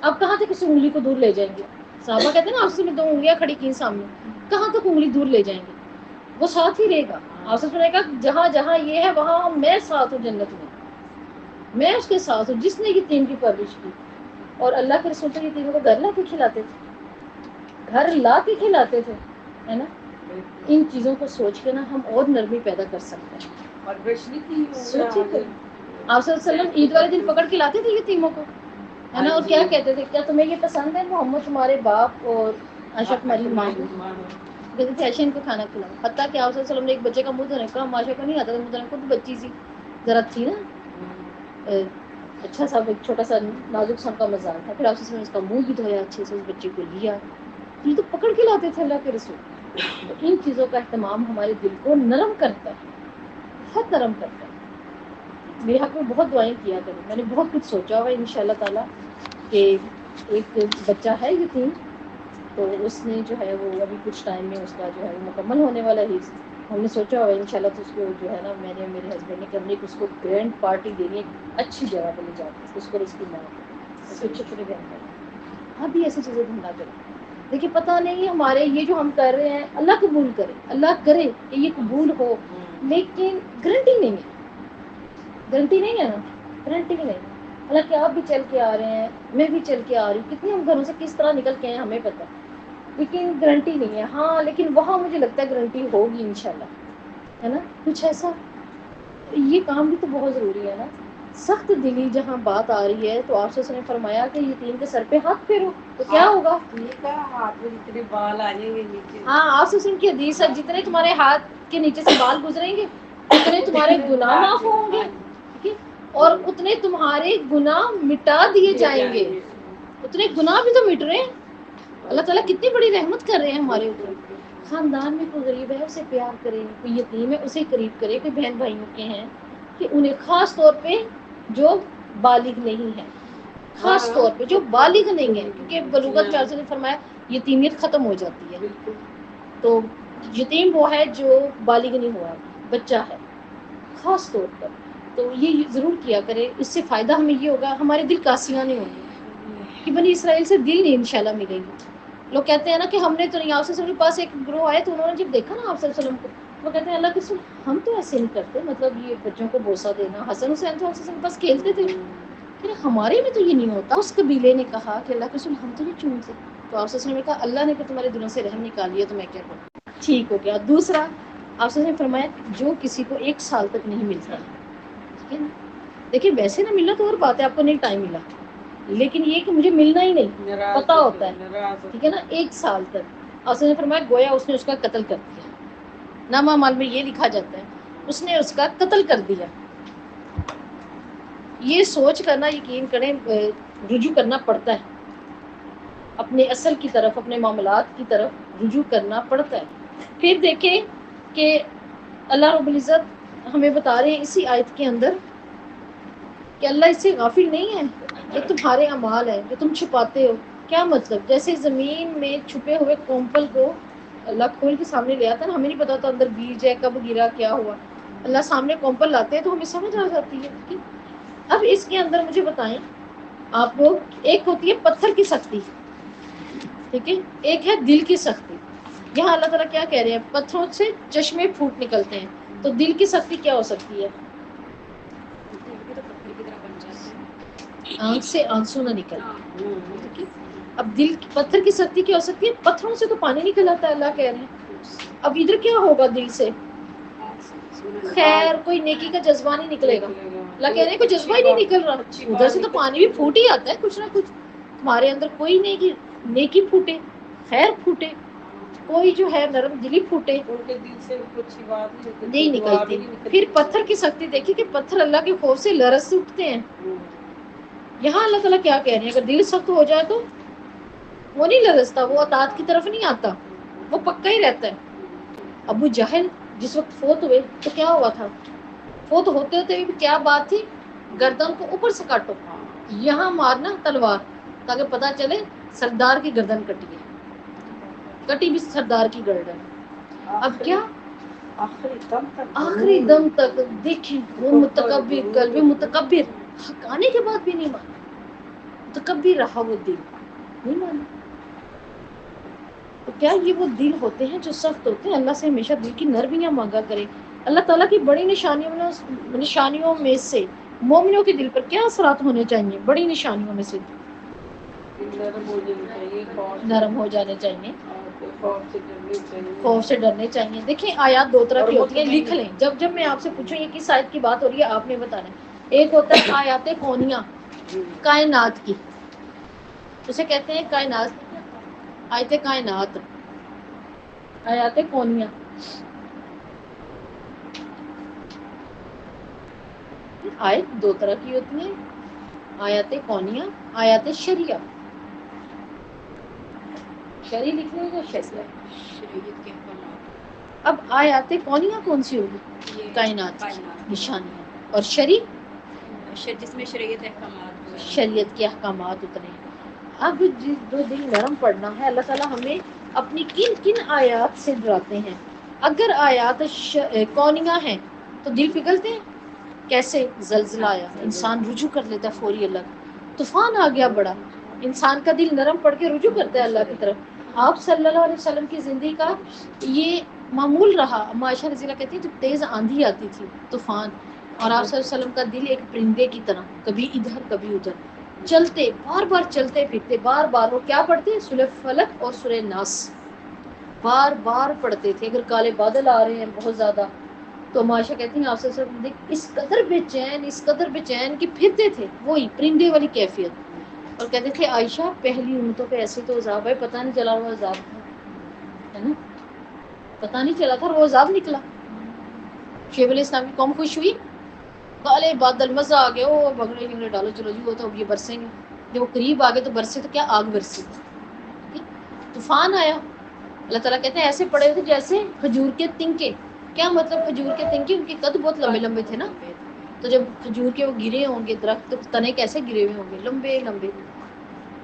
Speaker 2: اب کہاں تک کسی انگلی کو دور لے جائیں گے. صحابہ کہتے ہیں نا آپ سے میں 2 انگلیاں کھڑی کی سامنے، کہاں تک انگلی دور لے جائیں گے، وہ ساتھ ہی رہے گا. آپ سے سنے گا جہاں جہاں یہ ہے وہاں میں ساتھ ہوں جنت میں، میں اس کے ساتھ ہوں جس نے یتیم کی پرورش کی. اور اللہ کے رسول تو یتیموں کو گھر لا کے کھلاتے تھے، گھر لا کے کھلاتے تھے، ہے نا. ان چیزوں کو سوچ کے نا ہم اور نرمی پیدا کر سکتے ہیں. سوچیے کہ آپ صلی اللہ علیہ وسلم عید والے دن پکڑ کے لاتے تھے یتیموں کو، ہے نا، اور کیا کہتے تھے، کیا تمہیں یہ پسند ہے محمد تمہارے باپ اور عائشہ تمہاری ماں کو، کہتے تھے عائشہ ان کو کھانا کھلاؤ. حتیٰ کہ آپ صلی اللہ علیہ وسلم نے ایک بچے کا منہ دھونے کا، عائشہ کو نہیں آتا تھا منہ دھونے، خود بچی سی ذرا تھی نا، اچھا سا ایک چھوٹا سا نازک سا کا مزاج تھا، پھر آپ صلی اللہ علیہ وسلم نے اس کا منہ بھی دھویا اچھے سے، اس بچے کو لیا. یہ تو پکڑ کے لاتے تھے اللہ کے رسول. تو ان چیزوں کا اہتمام ہمارے دل کو نرم کرتا ہے، بہت نرم کرتا ہے. میرے حق میں بہت دعائیں کیا کریں، میں نے بہت کچھ سوچا ہوا ان شاء اللہ تعالیٰ کہ ایک بچہ ہے یتیم، تو اس نے جو ہے وہ ابھی کچھ ٹائم میں اس کا جو ہے وہ مکمل ہونے والا ہے. ہم نے سوچا ہوا ان شاء اللہ تو اس کو جو ہے نا، میں نے میرے ہسبینڈ نے کرنے کہ اس کو گرینڈ پارٹی دینی ہے، اچھی جگہ پہ لے جا کے اس کو اس کی ماں اس کو چھپنے گرینڈ. آپ بھی ایسی چیزیں ڈھونڈا کریں. دیکھیے پتہ نہیں ہمارے یہ جو ہم کر رہے ہیں اللہ قبول کرے، اللہ کرے کہ یہ قبول ہو، لیکن گارنٹی نہیں ہے، گارنٹی نہیں ہے نا، گارنٹی نہیں. اللہ کہ آپ بھی چل کے آ رہے ہیں، میں بھی چل کے آ رہی ہوں، کتنے ہم گھروں سے کس طرح نکل کے ہیں ہمیں پتہ، لیکن گارنٹی نہیں ہے. ہاں لیکن وہاں مجھے لگتا ہے گارنٹی ہوگی انشاءاللہ، ہے نا. کچھ ایسا یہ کام بھی تو بہت ضروری ہے نا. سخت دلی جہاں بات آ رہی ہے تو آپ سے نے فرمایا کہ یتیم کے سر پہ ہاتھ پھیرو، تو کیا ہوگا؟
Speaker 3: ہاتھ میں جتنے بال آ جائیں گے نیچے،
Speaker 2: ہاں آپ سے کی حدیث ہے جتنے تمہارے ہاتھ کے نیچے سے بال گزریں گے اتنے تمہارے گناہ معاف ہوں گے، اور اتنے تمہارے گناہ مٹا دیے جائیں گے. اتنے گناہ بھی تو مٹ رہے ہیں. اللہ تعالیٰ کتنی بڑی رحمت کر رہے ہیں ہمارے اوپر. خاندان میں کوئی غریب ہے اسے پیار کرے، کوئی یتیم ہے اسے قریب کرے، کوئی بہن بھائیوں کے ہیں کہ انہیں خاص طور پہ جو بالغ نہیں ہے، خاص طور پہ جو بالغ نہیں ہے، کیونکہ بلوغت میں نے فرمایا یتیمیت ختم ہو جاتی ہے. تو یتیم وہ ہے جو بالغ نہیں ہوا، بچہ ہے خاص طور پر. تو یہ ضرور کیا کرے، اس سے فائدہ ہمیں یہ ہوگا، ہمارے دل قاسیاں نہیں ہوں گے کہ بنی اسرائیل سے دل نہیں انشاءاللہ ملے گی. لوگ کہتے ہیں نا کہ ہم نے تو نہیں، آپ صلی اللہ علیہ وسلم کے پاس ایک گروہ آئے تو انہوں نے جب دیکھا نا آپ صلی اللہ علیہ وسلم کو، وہ کہتے ہیں اللہ کے رسول ہم تو ایسے نہیں کرتے، مطلب یہ بچوں کو بوسہ دینا، حسن حسین تو آپ صلی اللہ علیہ وسلم کے پاس کھیلتے تھے، کہ ہمارے میں تو یہ نہیں ہوتا. اس قبیلے نے کہا کہ اللہ کے رسول ہم تو نہیں چونتے. تو آپ صلی اللہ علیہ وسلم نے کہا اللہ نے کہ تمہارے دلوں سے رحم نکال لیا تو میں کیا کروں. ٹھیک ہو گیا. دوسرا آپ صلی اللہ علیہ وسلم نے فرمایا جو کسی کو 1 سال تک نہیں ملتا، ٹھیک ہے نا. دیکھیں ویسے نہ ملنا تو اور بات ہے، آپ کو نہیں ٹائم ملا، لیکن یہ کہ مجھے ملنا ہی نہیں پتا ہوتا ہے، ٹھیک ہے نا. 1 سال تک آپ صلی اللہ علیہ وسلم نے فرمایا گویا اس نے اس کا قتل کر دیا. نامہ مال میں یہ لکھا جاتا ہے اس نے اس کا قتل کر دیا. یہ سوچ کرنا یقین کریں رجوع کرنا پڑتا ہے اپنے اصل کی طرف، اپنے معاملات کی طرف رجوع کرنا پڑتا ہے. پھر دیکھیں کہ اللہ رب العزت ہمیں بتا رہے ہیں اسی آیت کے اندر کہ اللہ اس سے غافل نہیں ہے، یہ تمہارے اعمال ہیں جو تم چھپاتے ہو. کیا مطلب؟ جیسے زمین میں چھپے ہوئے کومپل کو اللہ کھول کے سامنے لے آتا ہے نا، ہمیں نہیں پتا تو اندر بیج ہے، کب گرا، کیا ہوا، اللہ سامنے کومپل لاتے ہیں تو ہمیں سمجھ آ جاتی ہے کہ اب اس کے اندر مجھے بتائیں آپ لوگ، ایک ہوتی ہے پتھر کی سختی، ٹھیک ہے، ایک ہے دل کی سختی. یہاں اللہ تعالیٰ کیا کہہ رہے ہیں؟ پتھروں سے چشمے پھوٹ نکلتے ہیں، تو دل کی سختی کیا ہو سکتی ہے؟ آنکھ سے آنسو نہ نکل. ٹھیک ہے، اب دل پتھر کی سختی کیا ہو سکتی ہے؟ پتھروں سے تو پانی نکل آتا ہے، اللہ کہہ رہے ہیں. اب ادھر کیا ہوگا دل سے؟ خیر کوئی نیکی کا جذبہ نہیں نکلے گا. اللہ کہہ رہے ہیں کوئی جذبہ ہی نہیں نکل رہا، ادھر سے تو پانی بھی پھوٹ ہی آتا ہے کچھ نہ کچھ. تمہارے اندر کوئی نہیں نیکی پھوٹے، خیر پھوٹے، کوئی جو ہے نرم دلی پھوٹے،
Speaker 3: ان کے دل سے اچھی بات
Speaker 2: نہیں نکلتی. پھر پتھر کی سختی دیکھیے کہ پتھر اللہ کے خوف سے لرز سے اٹھتے ہیں. یہاں اللہ تعالیٰ کیا کہہ رہے ہیں؟ اگر دل سخت ہو جائے تو وہ نہیں لرزتا، وہ اطاعت کی طرف نہیں آتا، وہ پکا ہی رہتا ہے. ابو جہل جس وقت فوت ہوئے تو کیا ہوا تھا؟ فوت ہوتے ہوتے بھی کیا بات تھی؟ گردن کو اوپر سے کاٹو، یہاں مارنا تلوار، تاکہ پتہ چلے سردار کی گردن کٹی ہے، کٹی بھی سردار کی گردن. اب کیا آخری دم تک دیکھیں وہ متکبر، قلب متکبر، حق آنے کے بعد بھی نہیں مانا، متکبر رہا وہ دل، نہیں مانا. تو کیا یہ وہ دل ہوتے ہیں جو سخت ہوتے ہیں؟ اللہ سے ہمیشہ دل کی نرمیاں مانگا کریں. اللہ تعالیٰ کی بڑی نشانیوں میں سے مومنوں کے دل پر کیا اثرات ہونے چاہیے؟ بڑی نشانیوں میں سے نرم ہو جانے چاہیے، خوف سے ڈرنے چاہیے. دیکھیں آیات دو طرح کی ہوتی ہیں، لکھ لیں. جب میں آپ سے پوچھوں یہ کس آیت کی بات ہو رہی ہے آپ نے بتانا ہے. ایک ہوتا ہے آیات کونیہ، کائنات کی، اسے کہتے ہیں کائنات، آیت کائنات، آیات کونیہ. آیت دو طرح کی ہوتی ہیں، آیات کونیہ، آیات شریعہ. شریع لکھ لیں یا شریعہ؟ اب آیات کونیہ کون سی ہوگی؟ کائنات کی نشانیاں، اور شریع
Speaker 4: جس میں شریعت احکامات،
Speaker 2: شریعت کے احکامات اترے ہیں. اب جو دل نرم پڑنا ہے، اللہ تعالیٰ ہمیں اپنی کن کن آیات سے ڈراتے ہیں. اگر آیات کونیہ ہیں تو دل پگھلتے ہیں. کیسے؟ زلزلہ آیا، انسان رجوع کر لیتا ہے فوری اللہ کا. طوفان آ گیا بڑا، انسان کا دل نرم پڑ کے رجوع کرتا ہے اللہ کی طرف. آپ صلی اللہ علیہ وسلم کی زندگی کا یہ معمول رہا. عائشہ رضی اللہ کہتی ہے جب تیز آندھی آتی تھی، طوفان، اور آپ صلی اللہ علیہ وسلم کا دل ایک پرندے کی طرح کبھی ادھر کبھی ادھر چلتے، بار بار چلتے پھرتے، بار بار وہ کیا پڑھتے؟ سورہ فلق اور سورہ ناس بار بار پڑھتے تھے. اگر کالے بادل آ رہے ہیں بہت زیادہ تو عائشہ کہتی ہیں آپ صلی اللہ علیہ وسلم دیکھ اس قدر بے چین کہ پھرتے تھے، وہی پرندے والی کیفیت. اور کہتے تھے عائشہ پہلی امتوں پہ ایسے تو عذاب ہے، پتہ نہیں چلا وہ عذاب ہے نا، پتہ نہیں چلا تھا وہ عذاب نکلا. شیخ علیہ السلام کی قوم خوش ہوئی، کالے بادل، مزہ آ گیا، وہ بھگڑے شگڑے ڈالو، چلو جی وہ تو اب یہ برسیں گے. جب وہ قریب آگے تو برسے تو کیا آگ برسی. طوفان آیا، اللہ تعالیٰ کہتے ہیں ایسے پڑے تھے جیسے کھجور کے تنکے. کیا مطلب کھجور کے تنکے؟ ان کے قد بہت لمبے لمبے تھے نا، تو جب کھجور کے وہ گرے ہوں گے درخت تو تنے کیسے گرے ہوئے ہوں گے، لمبے لمبے.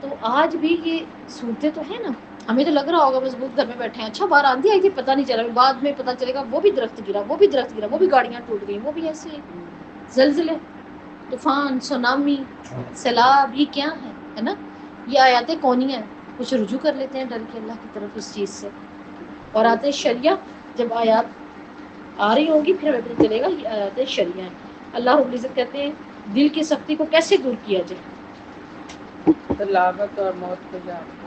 Speaker 2: تو آج بھی یہ صورتیں تو ہیں نا، ہمیں تو لگ رہا ہوگا مضبوط گھر میں بیٹھے ہیں، اچھا باہر آندھی آئی تھی پتہ نہیں چلا، بعد میں پتہ چلے گا وہ بھی درخت گرا، وہ بھی درخت گرا، وہ بھی گاڑیاں ٹوٹ گئیں، وہ بھی ایسے زلزلے، طوفان، سونامی، سیلاب. یہ کیا ہے نا، یہ آیات کونیہ ہیں. کچھ رجوع کر لیتے ہیں ڈر کے اللہ کی طرف اس چیز سے. اور آیات شریعہ، جب آیات آ رہی ہوں گی پھر ہمیں پتہ چلے گا یہ آیات شریعہ ہیں. اللہ رب العزت کہتے ہیں دل کی سختی کو کیسے دور کیا جائے؟
Speaker 3: تلاوت اور موت کو یاد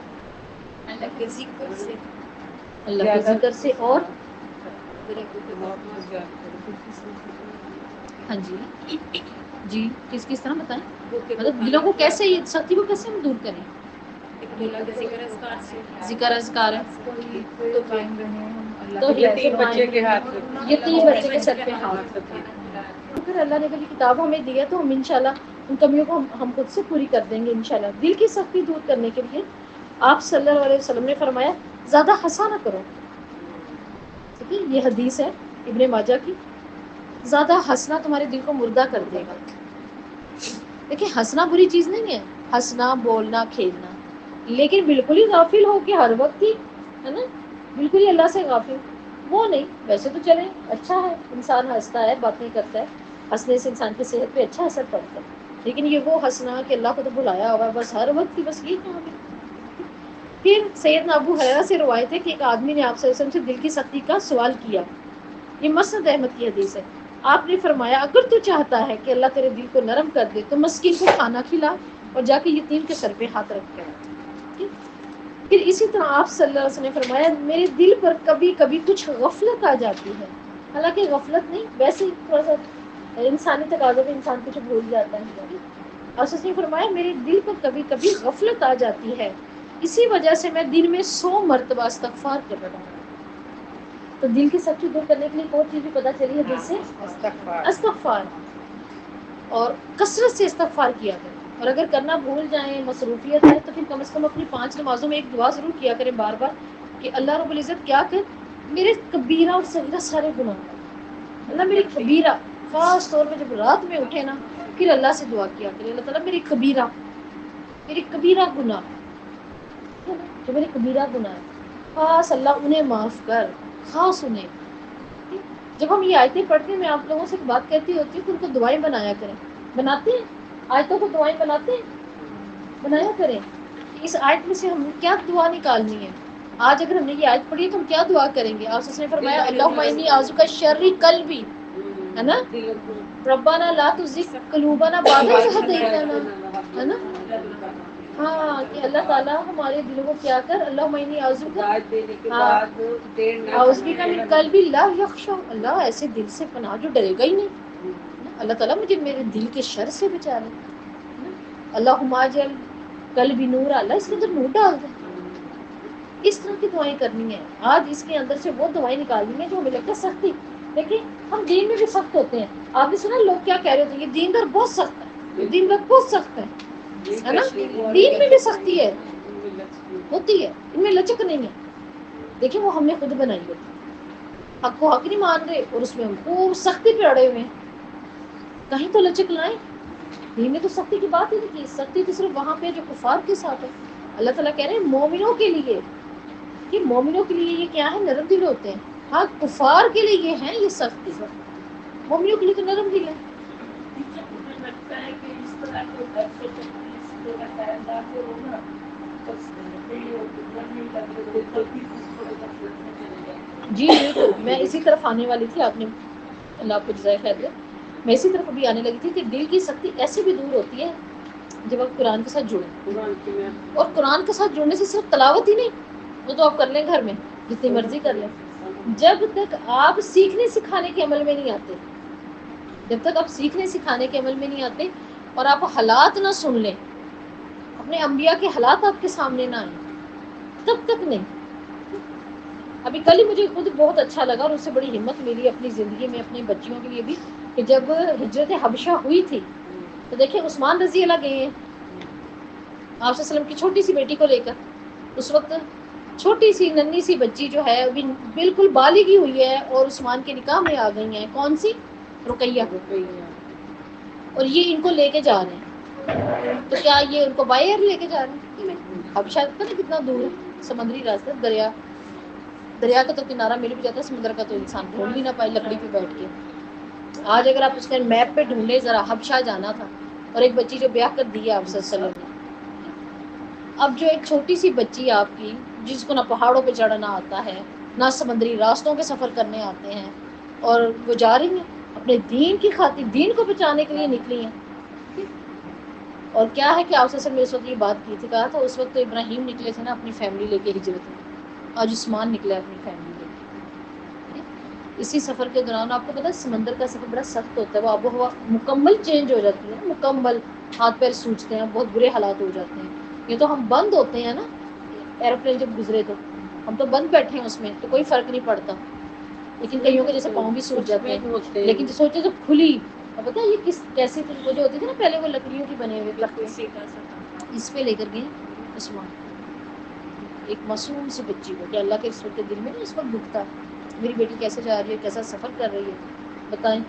Speaker 4: اللہ کے ذکر سے،
Speaker 2: اللہ کے ذکر سے، اور
Speaker 3: موت کو یاد کرو.
Speaker 2: ہاں جی جی کس طرح بتائیں؟ مطلب دلوں کو کیسے، یہ سختی کو کیسے ہم دور کریں؟
Speaker 4: اللہ کے ذکر اذکار سے،
Speaker 2: ذکر اذکار ہے
Speaker 3: تو یتیم بچے کے ہاتھ میں،
Speaker 2: یتیم بچے کے سر پہ ہاتھ رکھیں. اگر اللہ نے کبھی کتاب ہمیں دی ہے تو ہم انشاءاللہ ان کمیوں کو ہم خود سے پوری کر دیں گے انشاءاللہ. دل کی سختی دور کرنے کے لیے آپ صلی اللہ علیہ وسلم نے فرمایا زیادہ ہنسا نہ کرو. ٹھیک ہے، یہ حدیث ہے ابن ماجہ کی. زیادہ ہنسنا تمہارے دل کو مردہ کر دے گا. دیکھیں ہنسنا بری چیز نہیں ہے، ہنسنا، بولنا، کھیلنا، لیکن بالکل ہی غافل ہو کہ ہر وقت ہی ہے نا بالکل ہی اللہ سے غافل وہ نہیں. ویسے تو چلیں اچھا ہے انسان ہنستا ہے باتیں کرتا ہے, ہنسنے سے انسان کی صحت پہ اچھا اثر پڑتا ہے, لیکن یہ وہ ہنسنا کہ اللہ کو تو بلایا ہوا بس ہر وقت کی بس یہ کام ہے. پھر سیدنا ابو ہریرہ سے روایت ہے کہ ایک آدمی نے آپ صلی اللہ علیہ وسلم سے دل کی سختی کا سوال کیا. یہ مسند احمد کی حدیث ہے. آپ نے فرمایا اگر تو چاہتا ہے کہ اللہ تیرے دل کو نرم کر دے تو مسکین کو کھانا کھلا اور جا کے یتیم کے سر پہ ہاتھ رکھ کے آ. پھر اسی طرح آپ صلی اللہ علیہ وسلم نے فرمایا میرے دل پر کبھی کبھی کچھ غفلت آ جاتی ہے. حالانکہ غفلت نہیں, ویسے ہی تھوڑا سا انسانی تقاضوں پہ انسان کچھ بھول جاتا ہے. اور اس نے فرمایا میرے دل پر کبھی کبھی غفلت آ جاتی ہے, اسی وجہ سے میں دن میں 100 مرتبہ استغفار کر رہا ہوں. تو دل کی سختی دور کرنے کے لیے ایک اور چیز بھی پتہ چلی ہے دل سے استغفار, اور کثرت سے استغفار کیا کریں. اور اگر کرنا بھول جائیں مصروفیت ہے تو پھر کم از کم اپنی 5 نمازوں میں ایک دعا ضرور کیا کریں بار بار کہ اللہ رب العزت کیا کر میرے کبیرہ اور صغیرہ سارے گناہ, اللہ میری کبیرہ, خاص طور پہ جب رات میں اٹھے نا پھر اللہ سے دعا کیا کرے اللہ تعالیٰ میری کبیرہ گناہ جو میرے کبیرہ گناہ ہے خاص اللہ انہیں معاف کر, خاص انہیں. جب ہم یہ آیتیں پڑھتے ہیں میں آپ لوگوں سے ایک بات کہتی ہوتی ہوں کہ ان کو دعائیں بنایا کریں. بناتے ہیں آیتوں کو دعائیں بناتے ہیں, بنایا کریں. اس آیت میں سے ہم کیا دعا نکالنی ہے. آج اگر ہم نے یہ آیت پڑھی ہے تو ہم کیا دعا کریں گے. آپ نے فرمایا اللہم انی اعوذ بک شر قلبی, ہے نا, ربنا لا تزغ قلوبنا بعد اذ ہدیتنا, ہے نا. ہاں کہ اللہ تعالیٰ ہمارے دلوں کو کیا کر اللہم انی اعوذ بک اعوذ بک من قلب لا یخشع, اللہ ایسے دل سے پناہ جو ڈرے گا ہی نہیں. اللہ تعالیٰ مجھے میرے دل کے شر سے بچا لے. اللہم اجعل قلبی نورا, اللہ اس کے اندر نور ڈال دے. اس طرح کی دعائیں کرنی ہیں. آج اس کے اندر سے وہ دعائیں نکالنی ہیں جو ہمیں لگتا ہے سختی. دیکھیں ہم دین میں بھی سخت ہوتے ہیں. آپ نے سنا لوگ کیا کہہ رہے ہوتے ہیں یہ دین دار بہت سخت ہے, دین دار بہت سخت ہے نا. دین میں بھی سختی ہے ہوتی ہے, ان میں لچک نہیں ہے. دیکھیں وہ ہم نے خود بنائی ہوتی, حق کو حق نہیں مان رہے اور اس میں ہم کو سختی پہ اڑے ہوئے ہیں. کہیں تو لچک لائیں. دین نے تو سختی کی بات ہی نہیں کی. سختی تو صرف وہاں پہ جو کفار کے ساتھ ہے. اللہ تعالیٰ کہہ رہے ہیں مومنوں کے لیے, کہ مومنوں کے لیے یہ کیا ہے نرم دل ہوتے ہیں. ہاں کفار کے لیے یہ ہیں یہ سختی, مومنوں کے لیے تو نرم دل ہے.
Speaker 3: لگتا ہے کہ اس طرح کے
Speaker 2: جی بالکل, میں اسی طرف آنے والی تھی. آپ نے اللہ آپ کو جزائے خیر دے. میں اسی طرف ابھی آنے لگی تھی کہ دل کی سختی ایسے بھی دور ہوتی ہے جب آپ قرآن کے ساتھ جڑیں. اور قرآن کے ساتھ جڑنے سے صرف تلاوت ہی نہیں, وہ تو آپ کر لیں گھر میں جتنی مرضی کر لیں. جب تک آپ سیکھنے سکھانے کے عمل میں نہیں آتے, جب تک آپ سیکھنے سکھانے کے عمل میں نہیں آتے اور آپ حالات نہ سن لیں, اپنے انبیاء کے حالات آپ کے سامنے نہ آئیں, تب تک نہیں. ابھی کل ہی مجھے خود بہت اچھا لگا اور اس سے بڑی ہمت ملی اپنی زندگی میں اپنی بچیوں کے لیے بھی, کہ جب ہجرت حبشہ ہوئی تھی تو دیکھیں عثمان رضی اللہ گئے ہیں آپ صلی اللہ علیہ وسلم کی چھوٹی سی بیٹی کو لے کر. اس وقت چھوٹی سی ننھی سی بچی جو ہے ابھی بالکل بالغ ہی ہوئی ہے اور عثمان کے نکاح میں آ گئی ہیں. کون سی؟ رقیہ. اور یہ ان کو لے کے جا رہے ہیں, تو کیا یہ ان کو بائی ایئر لے کے جا رہے ہیں؟ اب شاید پتہ نہیں کتنا دور ہے, سمندری راستہ, دریا کا تو کنارہ مل بھی جاتا ہے, سمندر کا تو انسان ڈھونڈ بھی نہ پائے لکڑی پہ بیٹھ کے. آج اگر آپ اس نے میپ پہ ڈھونڈے ذرا حبشہ جانا تھا, اور ایک بچی جو بیاہ کر دی ہے آپ صلی اللہ علیہ وسلم نے. اب جو ایک چھوٹی سی بچی آپ کی جس کو نہ پہاڑوں پہ چڑھنا آتا ہے نہ سمندری راستوں پہ سفر کرنے آتے ہیں, اور وہ جا رہی ہیں اپنے دین کی خاطر, دین کو بچانے کے لیے نکلی ہیں. اور کیا ہے کہ آپ سے میں اس وقت یہ بات کی تھی, کہا تھا اس وقت تو ابراہیم نکلے تھے نا اپنی فیملی لے کے ہجرت میں, آج عثمان نکلا ہے اپنی فیملی لے کے. اسی سفر کے دوران آپ کو پتہ ہے سمندر کا سفر بڑا سخت ہوتا ہے, وہ آب و ہوا مکمل چینج ہو جاتی ہے, مکمل ہاتھ پیر سوجتے ہیں, بہت برے حالات ہو جاتے ہیں. یہ تو ہم بند ہوتے ہیں نا, ایروپلین جب گزرے تو ہم تو بند بیٹھے ہیں اس میں تو کوئی فرق نہیں پڑتا, لیکن کئیوں کے جیسے پاؤں بھی سوج جاتے ہیں. لیکن جو سوچے تو کھلی, اور پتہ ہے یہ کس کیسی تھی, وہ جو ہوتی تھی نا پہلے وہ لکڑیوں کی بنے ہوئے تختے, اس پہ لے کر گئے عثمان ایک معصوم سی بچی کو, کہ اللہ کے رسول کے دل میں نا اس وقت دکھتا میری بیٹی کیسے جا رہی ہے, کیسا سفر کر رہی ہے, بتائیں.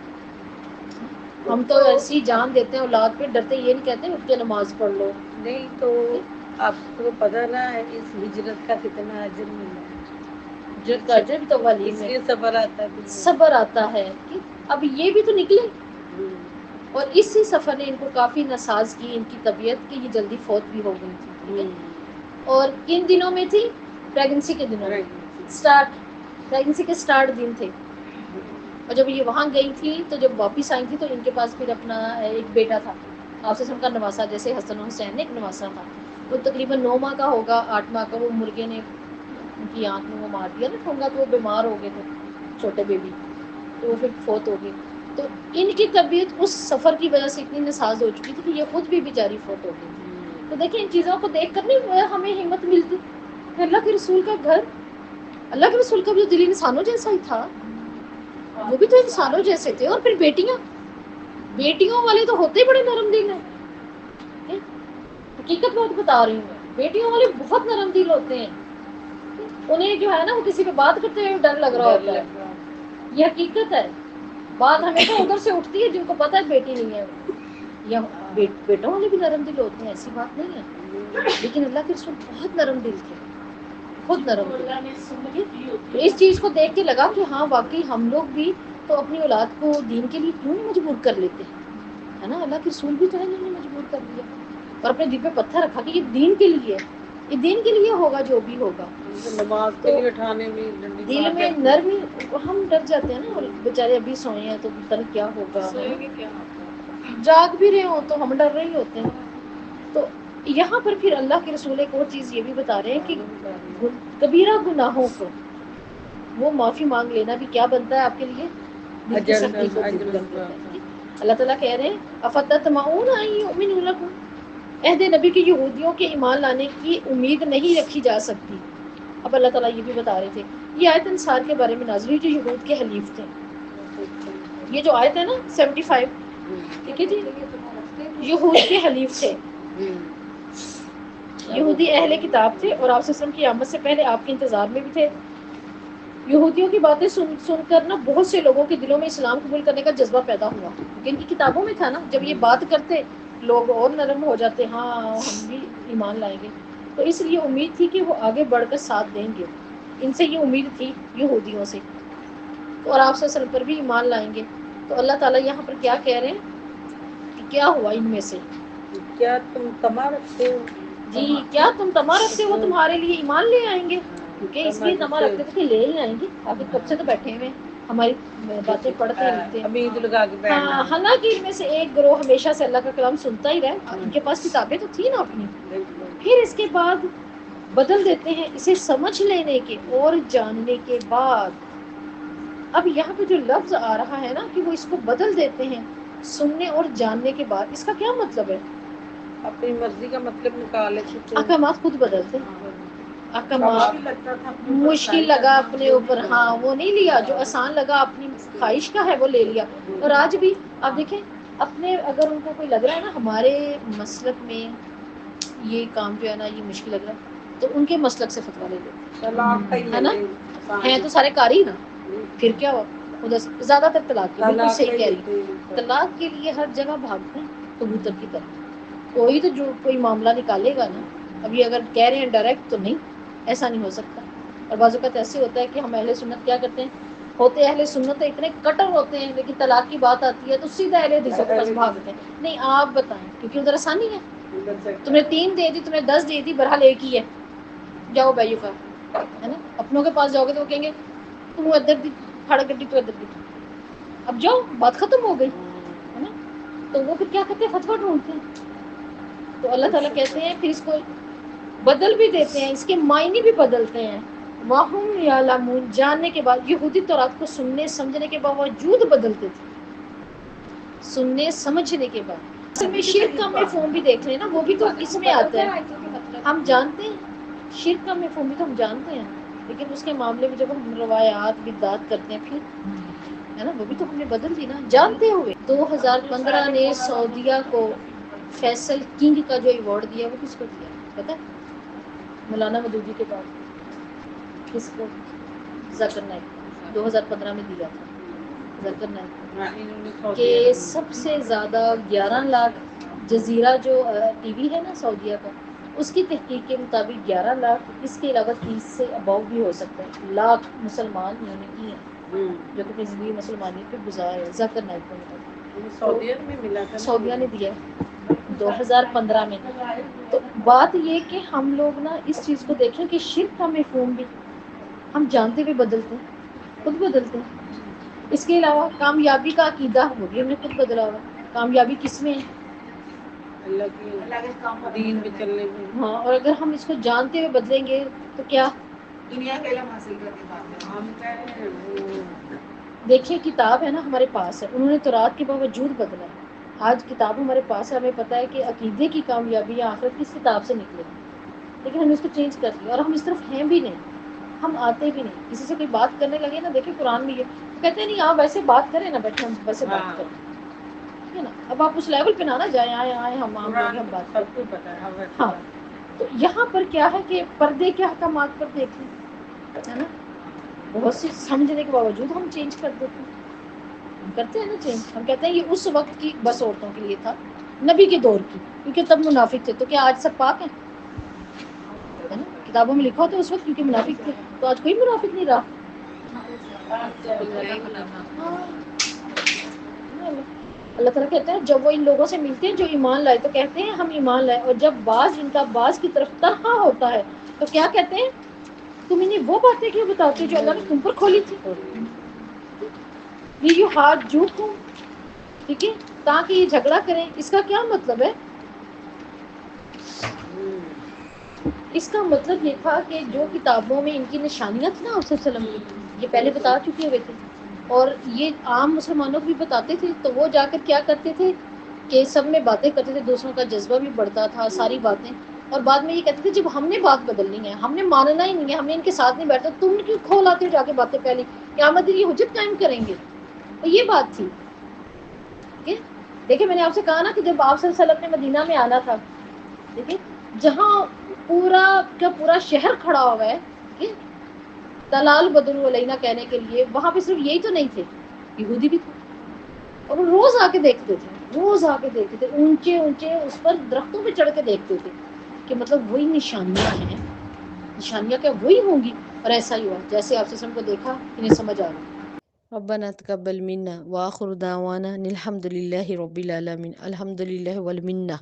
Speaker 2: ہم تو ایسی جان دیتے ہیں اولاد پہ, ڈرتے یہ نہیں کہتے اٹھ کے نماز پڑھ لو.
Speaker 3: نہیں تو آپ کو پتہ نا اس ہجرت کا کتنا اجر ملا ہے،
Speaker 2: ہجرت کا اجر بھی تو غالب
Speaker 3: اس
Speaker 2: ہے،
Speaker 3: لیے صبر آتا ہے دل میں۔
Speaker 2: صبر آتا ہے کہ اب یہ بھی تو نکلے،
Speaker 3: ہوں،
Speaker 2: اور اسی سفر نے ان کو کافی نساز کی ان کی طبیعت کہ یہ جلدی فوت بھی ہو گئی تھی، ٹھیک ہے؟ اور کن دنوں میں تھی؟ پریگنسی کے دنوں میں، پریگنسی کے سٹارٹ دن تھے، اور جب یہ وہاں گئی تھی تو جب واپس آئی تھی تو ان کے پاس پھر اپنا ایک بیٹا تھا، آپ سے کا نواسا، جیسے حسن و حسین نے ایک نواسا تھا، وہ تقریباً 9 ماہ کا ہوگا، 8 ماہ کا، وہ مرغے نے ان کی آنکھ میں وہ مار دیا نا ٹھونگا، تو وہ بیمار ہو گئے تھے چھوٹے بیبی، تو وہ پھر فوت ہو گئی۔ تو ان کی طبیعت اس سفر کی وجہ سے اتنی نساز ہو چکی تھی کہ یہ خود بھی بیچاری فوت ہو گئی تھی۔ تو دیکھیں ان چیزوں کو دیکھ کر نہیں ہمیں ہمت ملتی کہ اللہ کے رسول کا گھر، اللہ کے رسول کا بھی دل انسانوں جیسا ہی تھا، وہ بھی تو انسانوں جیسے تھے، اور پھر بیٹیوں والے تو ہوتے بڑے نرم دل ہیں، حقیقت بات بتا رہی ہوں، بیٹیوں والے بہت نرم دل ہوتے ہیں، انہیں جو ہے نا وہ کسی پہ بات کرتے ہوئے ڈر لگ رہا ہوتا ہے، یہ حقیقت ہے، بات ہمیشہ ادھر سے اٹھتی ہے جن کو پتہ ہے بیٹی نہیں ہے، یا بیٹوں والے بھی نرم دل ہوتے ہیں، ایسی بات نہیں ہے، لیکن اللہ کے رسول بہت نرم دل تھے، بہت نرم دل۔ تو اس چیز کو دیکھ کے لگا کہ ہاں واقعی ہم لوگ بھی تو اپنی اولاد کو دین کے لیے کیوں نہیں مجبور کر لیتے، ہے نا؟ اللہ کے رسول بھی تو ہے انہوں نے مجبور کر دیا اور اپنے دل پہ پتھر رکھا کہ یہ دین کے لیے، یہ دین کے لیے ہوگا جو بھی ہوگا۔
Speaker 3: نماز کے لیے اٹھانے میں ڈنڈی
Speaker 2: دل
Speaker 3: مار
Speaker 2: میں
Speaker 3: جاتی ہے۔
Speaker 2: نرمی، ہم ڈر جاتے ہیں نا، اور بیچارے ابھی سوئے ہیں تو پتہ نہیں کیا ہوگا،
Speaker 4: سوئے گے کیا ہوگا،
Speaker 2: جاگ بھی رہے ہوں تو ہم ڈر رہے ہی ہوتے ہیں۔ تو یہاں پر پھر اللہ کے رسول ایک اور چیز یہ بھی بتا رہے ہیں کہ کبیرہ گناہوں کو وہ معافی مانگ لینا بھی کیا بنتا ہے آپ کے لیے؟ دل کی
Speaker 3: اجر
Speaker 2: سختی کو دور
Speaker 3: اجر
Speaker 2: کر دیتا ہے۔ اللہ تعالیٰ کہہ رہے ہیں افتطمعون ان یؤمنوا لکم، عہد نبی کے یہودیوں کے ایمان لانے کی امید نہیں رکھی جا سکتی۔ اب اللہ تعالیٰ یہ بھی بتا رہے تھے، یہ آیت انصار کے بارے میں نازل ہوئی جو یہود کے حلیف تھے، یہ جو آیت ہے نا 75، ٹھیک ہے جی، یہود کے حلیف تھے، یہودی اہل کتاب تھے، اور آپ صلی اللہ علیہ وسلم کی آمد سے پہلے آپ کے انتظار میں بھی تھے۔ یہودیوں کی باتیں سن کر نا بہت سے لوگوں کے دلوں میں اسلام قبول کرنے کا جذبہ پیدا ہوا، کیونکہ ان کی کتابوں میں تھا نا، جب یہ بات کرتے لوگ اور نرم ہو جاتے، ہاں ہم بھی ایمان لائیں گے، تو اس لیے امید تھی کہ وہ آگے بڑھ کر ساتھ دیں گے، ان سے یہ امید تھی یہودیوں سے، اور آپ صلی اللہ علیہ وسلم پر بھی ایمان لائیں گے۔ تو اللہ تعالیٰ یہاں پر کیا کہہ رہے ہیں کہ کیا ہوا ان میں سے،
Speaker 3: کیا تم تما رکھتے ہو؟
Speaker 2: جی کیا تم تما رکھتے ہو، تمہارے لیے ایمان لے آئیں گے، کیونکہ اس لیے تما رکھتے تھے کہ لے ہی آئیں گے، آخر کب سے تو بیٹھے ہوئے ہماری باتیں پڑھتے رہتے ہیں۔
Speaker 3: امید لگا کے بیٹھنا
Speaker 2: ہاں، حالانکہ ان میں سے ایک گروہ ہمیشہ سے اللہ کا کلام سنتا ہی رہا، ان کے پاس کتابیں تو تھی نا اپنی، پھر اس کے بعد بدل دیتے ہیں اسے سمجھ لینے کے اور جاننے کے بعد۔ اب یہاں پہ جو لفظ آ رہا ہے نا کہ وہ اس کو بدل دیتے ہیں سننے اور جاننے کے بعد، اس کا کیا مطلب ہے؟
Speaker 3: اپنی مرضی کا مطلب نکالے کچھ
Speaker 2: احکامات خود بدلتے، احکامات مشکل لگا اپنے اوپر، ہاں وہ نہیں لیا، جو آسان لگا اپنی خواہش کا ہے وہ لے لیا۔ اور آج بھی آپ دیکھیں اپنے، اگر ان کو کوئی لگ رہا ہے نا ہمارے مسلک میں یہ کام جو ہے نا یہ مشکل لگ رہا ہے، تو ان کے مسلک سے فتویٰ لے لیتے ہے نا، ہیں تو سارے قاری نا، پھر کیا ہوا ادھر سے زیادہ تر طلاق کی، بالکل صحیح کہہ رہی ہے، طلاق کے لیے ہر جگہ بھاگتے ہیں کبوتر کی طرح، کوئی تو جو کوئی معاملہ نکالے گا نا، اب یہ اگر کہہ رہے ہیں ڈائریکٹ تو نہیں، ایسا نہیں ہو سکتا۔ اور بعض اوقات ایسے ہوتا ہے کہ ہم اہل سنت کیا کرتے ہیں، ہوتے اہل سنت اتنے کٹر ہوتے ہیں، لیکن طلاق کی بات آتی ہے تو سیدھا اہل حدیثوں کے پاس بھاگتے ہیں، نہیں آپ بتائیں، کیونکہ ادھر آسانی ہے، تم نے 3 دے دی، تم نے 10 دے دی، بہرحال ایک ہی ہے، جاؤ بیو کا، ہے نا؟ اپنوں کے پاس جاؤ گے تو وہ کہیں گے تم ادھر دی پھڑ گڈی تو ادھر دی، اب جاؤ بات ختم ہو گئی، ہے نا؟ تو وہ پھر کیا کرتے ہیں، فتویٰ ڈھونڈتے ہیں۔ تو اللہ تعالیٰ کہتے ہیں پھر اس کو بدل بھی دیتے ہیں، اس کے معنی بھی بدلتے ہیں، وَهُمْ يَعْلَمُونَ، جاننے کے بعد، یہودی تورات کو سننے سمجھنے کے باوجود بدلتے تھے، سننے سمجھنے کے بعد۔ اصل میں شرک کا مفہوم بھی دیکھ لیں نا، وہ بھی تو اس میں آتا ہے، ہم جانتے ہیں شرک کا مفہوم بھی تو ہم جانتے ہیں، لیکن اس کے معاملے میں جب ہم روایات بدعات کرتے ہیں پھر، ہے نا، وہ بھی تو ہم نے بدل دی نا جانتے ہوئے۔ 2015 نے سعودیہ کو فیصل کنگ کا جو ایوارڈ دیا وہ کس کو دیا پتہ ہے؟ مولانا مودودی کے بعد کس کو؟ ذاکر نائک، 2015 میں دیا تھا ذاکر نائک کہ سب سے زیادہ 11 لاکھ جزیرہ جو ٹی وی ہے نا سعودیہ کا، اس کی تحقیق کے مطابق 11 لاکھ، اس کے علاوہ 30 سے اباؤ بھی ہو سکتا ہے لاکھ مسلمان یونٹی ہیں جو کہ اپنی زندگی مسلمانیت پہ گزار ہے ذاکر نائک کے مطابق۔
Speaker 3: سعودیہ میں ملا تھا،
Speaker 2: سعودیہ نے دیا ہے 2015 میں۔ تو بات یہ کہ ہم لوگ نا اس چیز کو دیکھیں کہ شرک کا مفہوم بھی ہم جانتے ہوئے بدلتے ہیں، خود بدلتے ہیں۔ اس کے علاوہ کامیابی کا عقیدہ وہ بھی ہم نے خود بدلا ہوا ہے۔ کامیابی کس میں ہے؟
Speaker 3: اللہ کے دین میں چلنے میں۔
Speaker 2: ہاں، اور اگر ہم اس کو جانتے ہوئے بدلیں گے تو کیا
Speaker 5: دنیا کا علم حاصل کرنے بعد
Speaker 3: ہم کہے وہ
Speaker 2: دیکھیے کتاب ہے نا ہمارے پاس ہے، انہوں نے تورات کے باوجود بدلا ہے۔ آج کتاب ہمارے پاس ہے، ہمیں پتہ ہے کہ عقیدے کی کامیابی یا آخرت کس کتاب سے نکلے گی، لیکن ہم نے اس کو چینج کر دیا اور ہم اس طرف ہیں بھی نہیں، ہم آتے بھی نہیں۔ کسی سے کوئی بات کرنے لگے نا، دیکھیں قرآن میں یہ کہتے ہیں نہیں آپ ویسے بات کریں نا، بیٹھے ہم ویسے بات کریں، ٹھیک ہے نا۔ اب آپ اس لیول پہ نہ جائیں، آئے ہم عام لوگ ہم بات کریں۔
Speaker 3: سب کو پتا ہے ویسے
Speaker 2: ہاں،
Speaker 3: بات۔
Speaker 2: تو یہاں پر کیا ہے کہ پردے کے احکامات پر دیکھیں، ہے نا، بہت سی سمجھنے کے باوجود ہم چینج کر دیتے ہیں، ہم کرتے ہیں نا چینج۔ ہم کہتے ہیں یہ اس وقت کی بس عورتوں کے لیے تھا، نبی کے دور کی، کیونکہ تب منافق تھے۔ تو کیا آج سب پاک ہیں؟ ہے نا، کتابوں میں لکھا ہوتا ہے اس وقت کیونکہ منافق تھے، تو آج کوئی منافق نہیں رہا۔ ہاں، اللہ تعالیٰ کہتے ہیں جب وہ ان لوگوں سے ملتے ہیں جو ایمان لائے تو کہتے ہیں ہم ایمان لائے، اور جب بعض ان کا بعض کی طرف تنہا ہوتا ہے تو کیا کہتے ہیں تم انہیں وہ باتیں کیوں بتاتے جو اللہ نے تم پر کھولی تھی، یہ یحاجوکم، ٹھیک ہے، تاکہ یہ جھگڑا کریں۔ اس کا کیا مطلب ہے؟ اس کا مطلب یہ تھا کہ جو کتابوں میں ان کی نشانیاں تھیں نا آپ وسلم کی، یہ پہلے بتا چکے ہوئے تھے اور یہ عام مسلمانوں کو بھی بتاتے تھے، تو وہ جا کر کیا کرتے تھے کہ سب میں باتیں کرتے تھے، دوسروں کا جذبہ بھی بڑھتا تھا، ساری باتیں، اور بعد میں یہ کہتے تھے جب ہم نے بات بدلنی ہے، ہم نے ماننا ہی نہیں ہے، ہم نے ان کے ساتھ نہیں بیٹھتا، تم کیوں کھول آتے ہو جا کے باتیں پہلی، قیامت دن یہ حجت قائم کریں گے، تو یہ بات تھی۔ ٹھیک ہے، دیکھیں میں نے آپ سے کہا نا کہ جب آپ صلی اللہ علیہ وسلم نے مدینہ میں آنا تھا، ٹھیک ہے، جہاں پورا کا پورا شہر کھڑا ہوا ہے، ٹھیک ہے، دلال بدر علینا کہنے کے لیے، وہاں پہ صرف یہی تو نہیں تھے، یہودی بھی تھے، اور وہ روز آ کے دیکھتے تھے، روز آ کے دیکھتے تھے، اونچے اونچے اس پر درختوں پہ چڑھ کے دیکھتے تھے کہ مطلب وہی نشانیاں ہیں، نشانیاں کیا وہی ہوں گی، اور ایسا ہی ہوا جیسے آپ سے کو دیکھا انہیں سمجھ آ گئی۔ ربنا تقبل منا وآخر دعوانا الحمد للہ رب العالمین، الحمد للہ والمنہ۔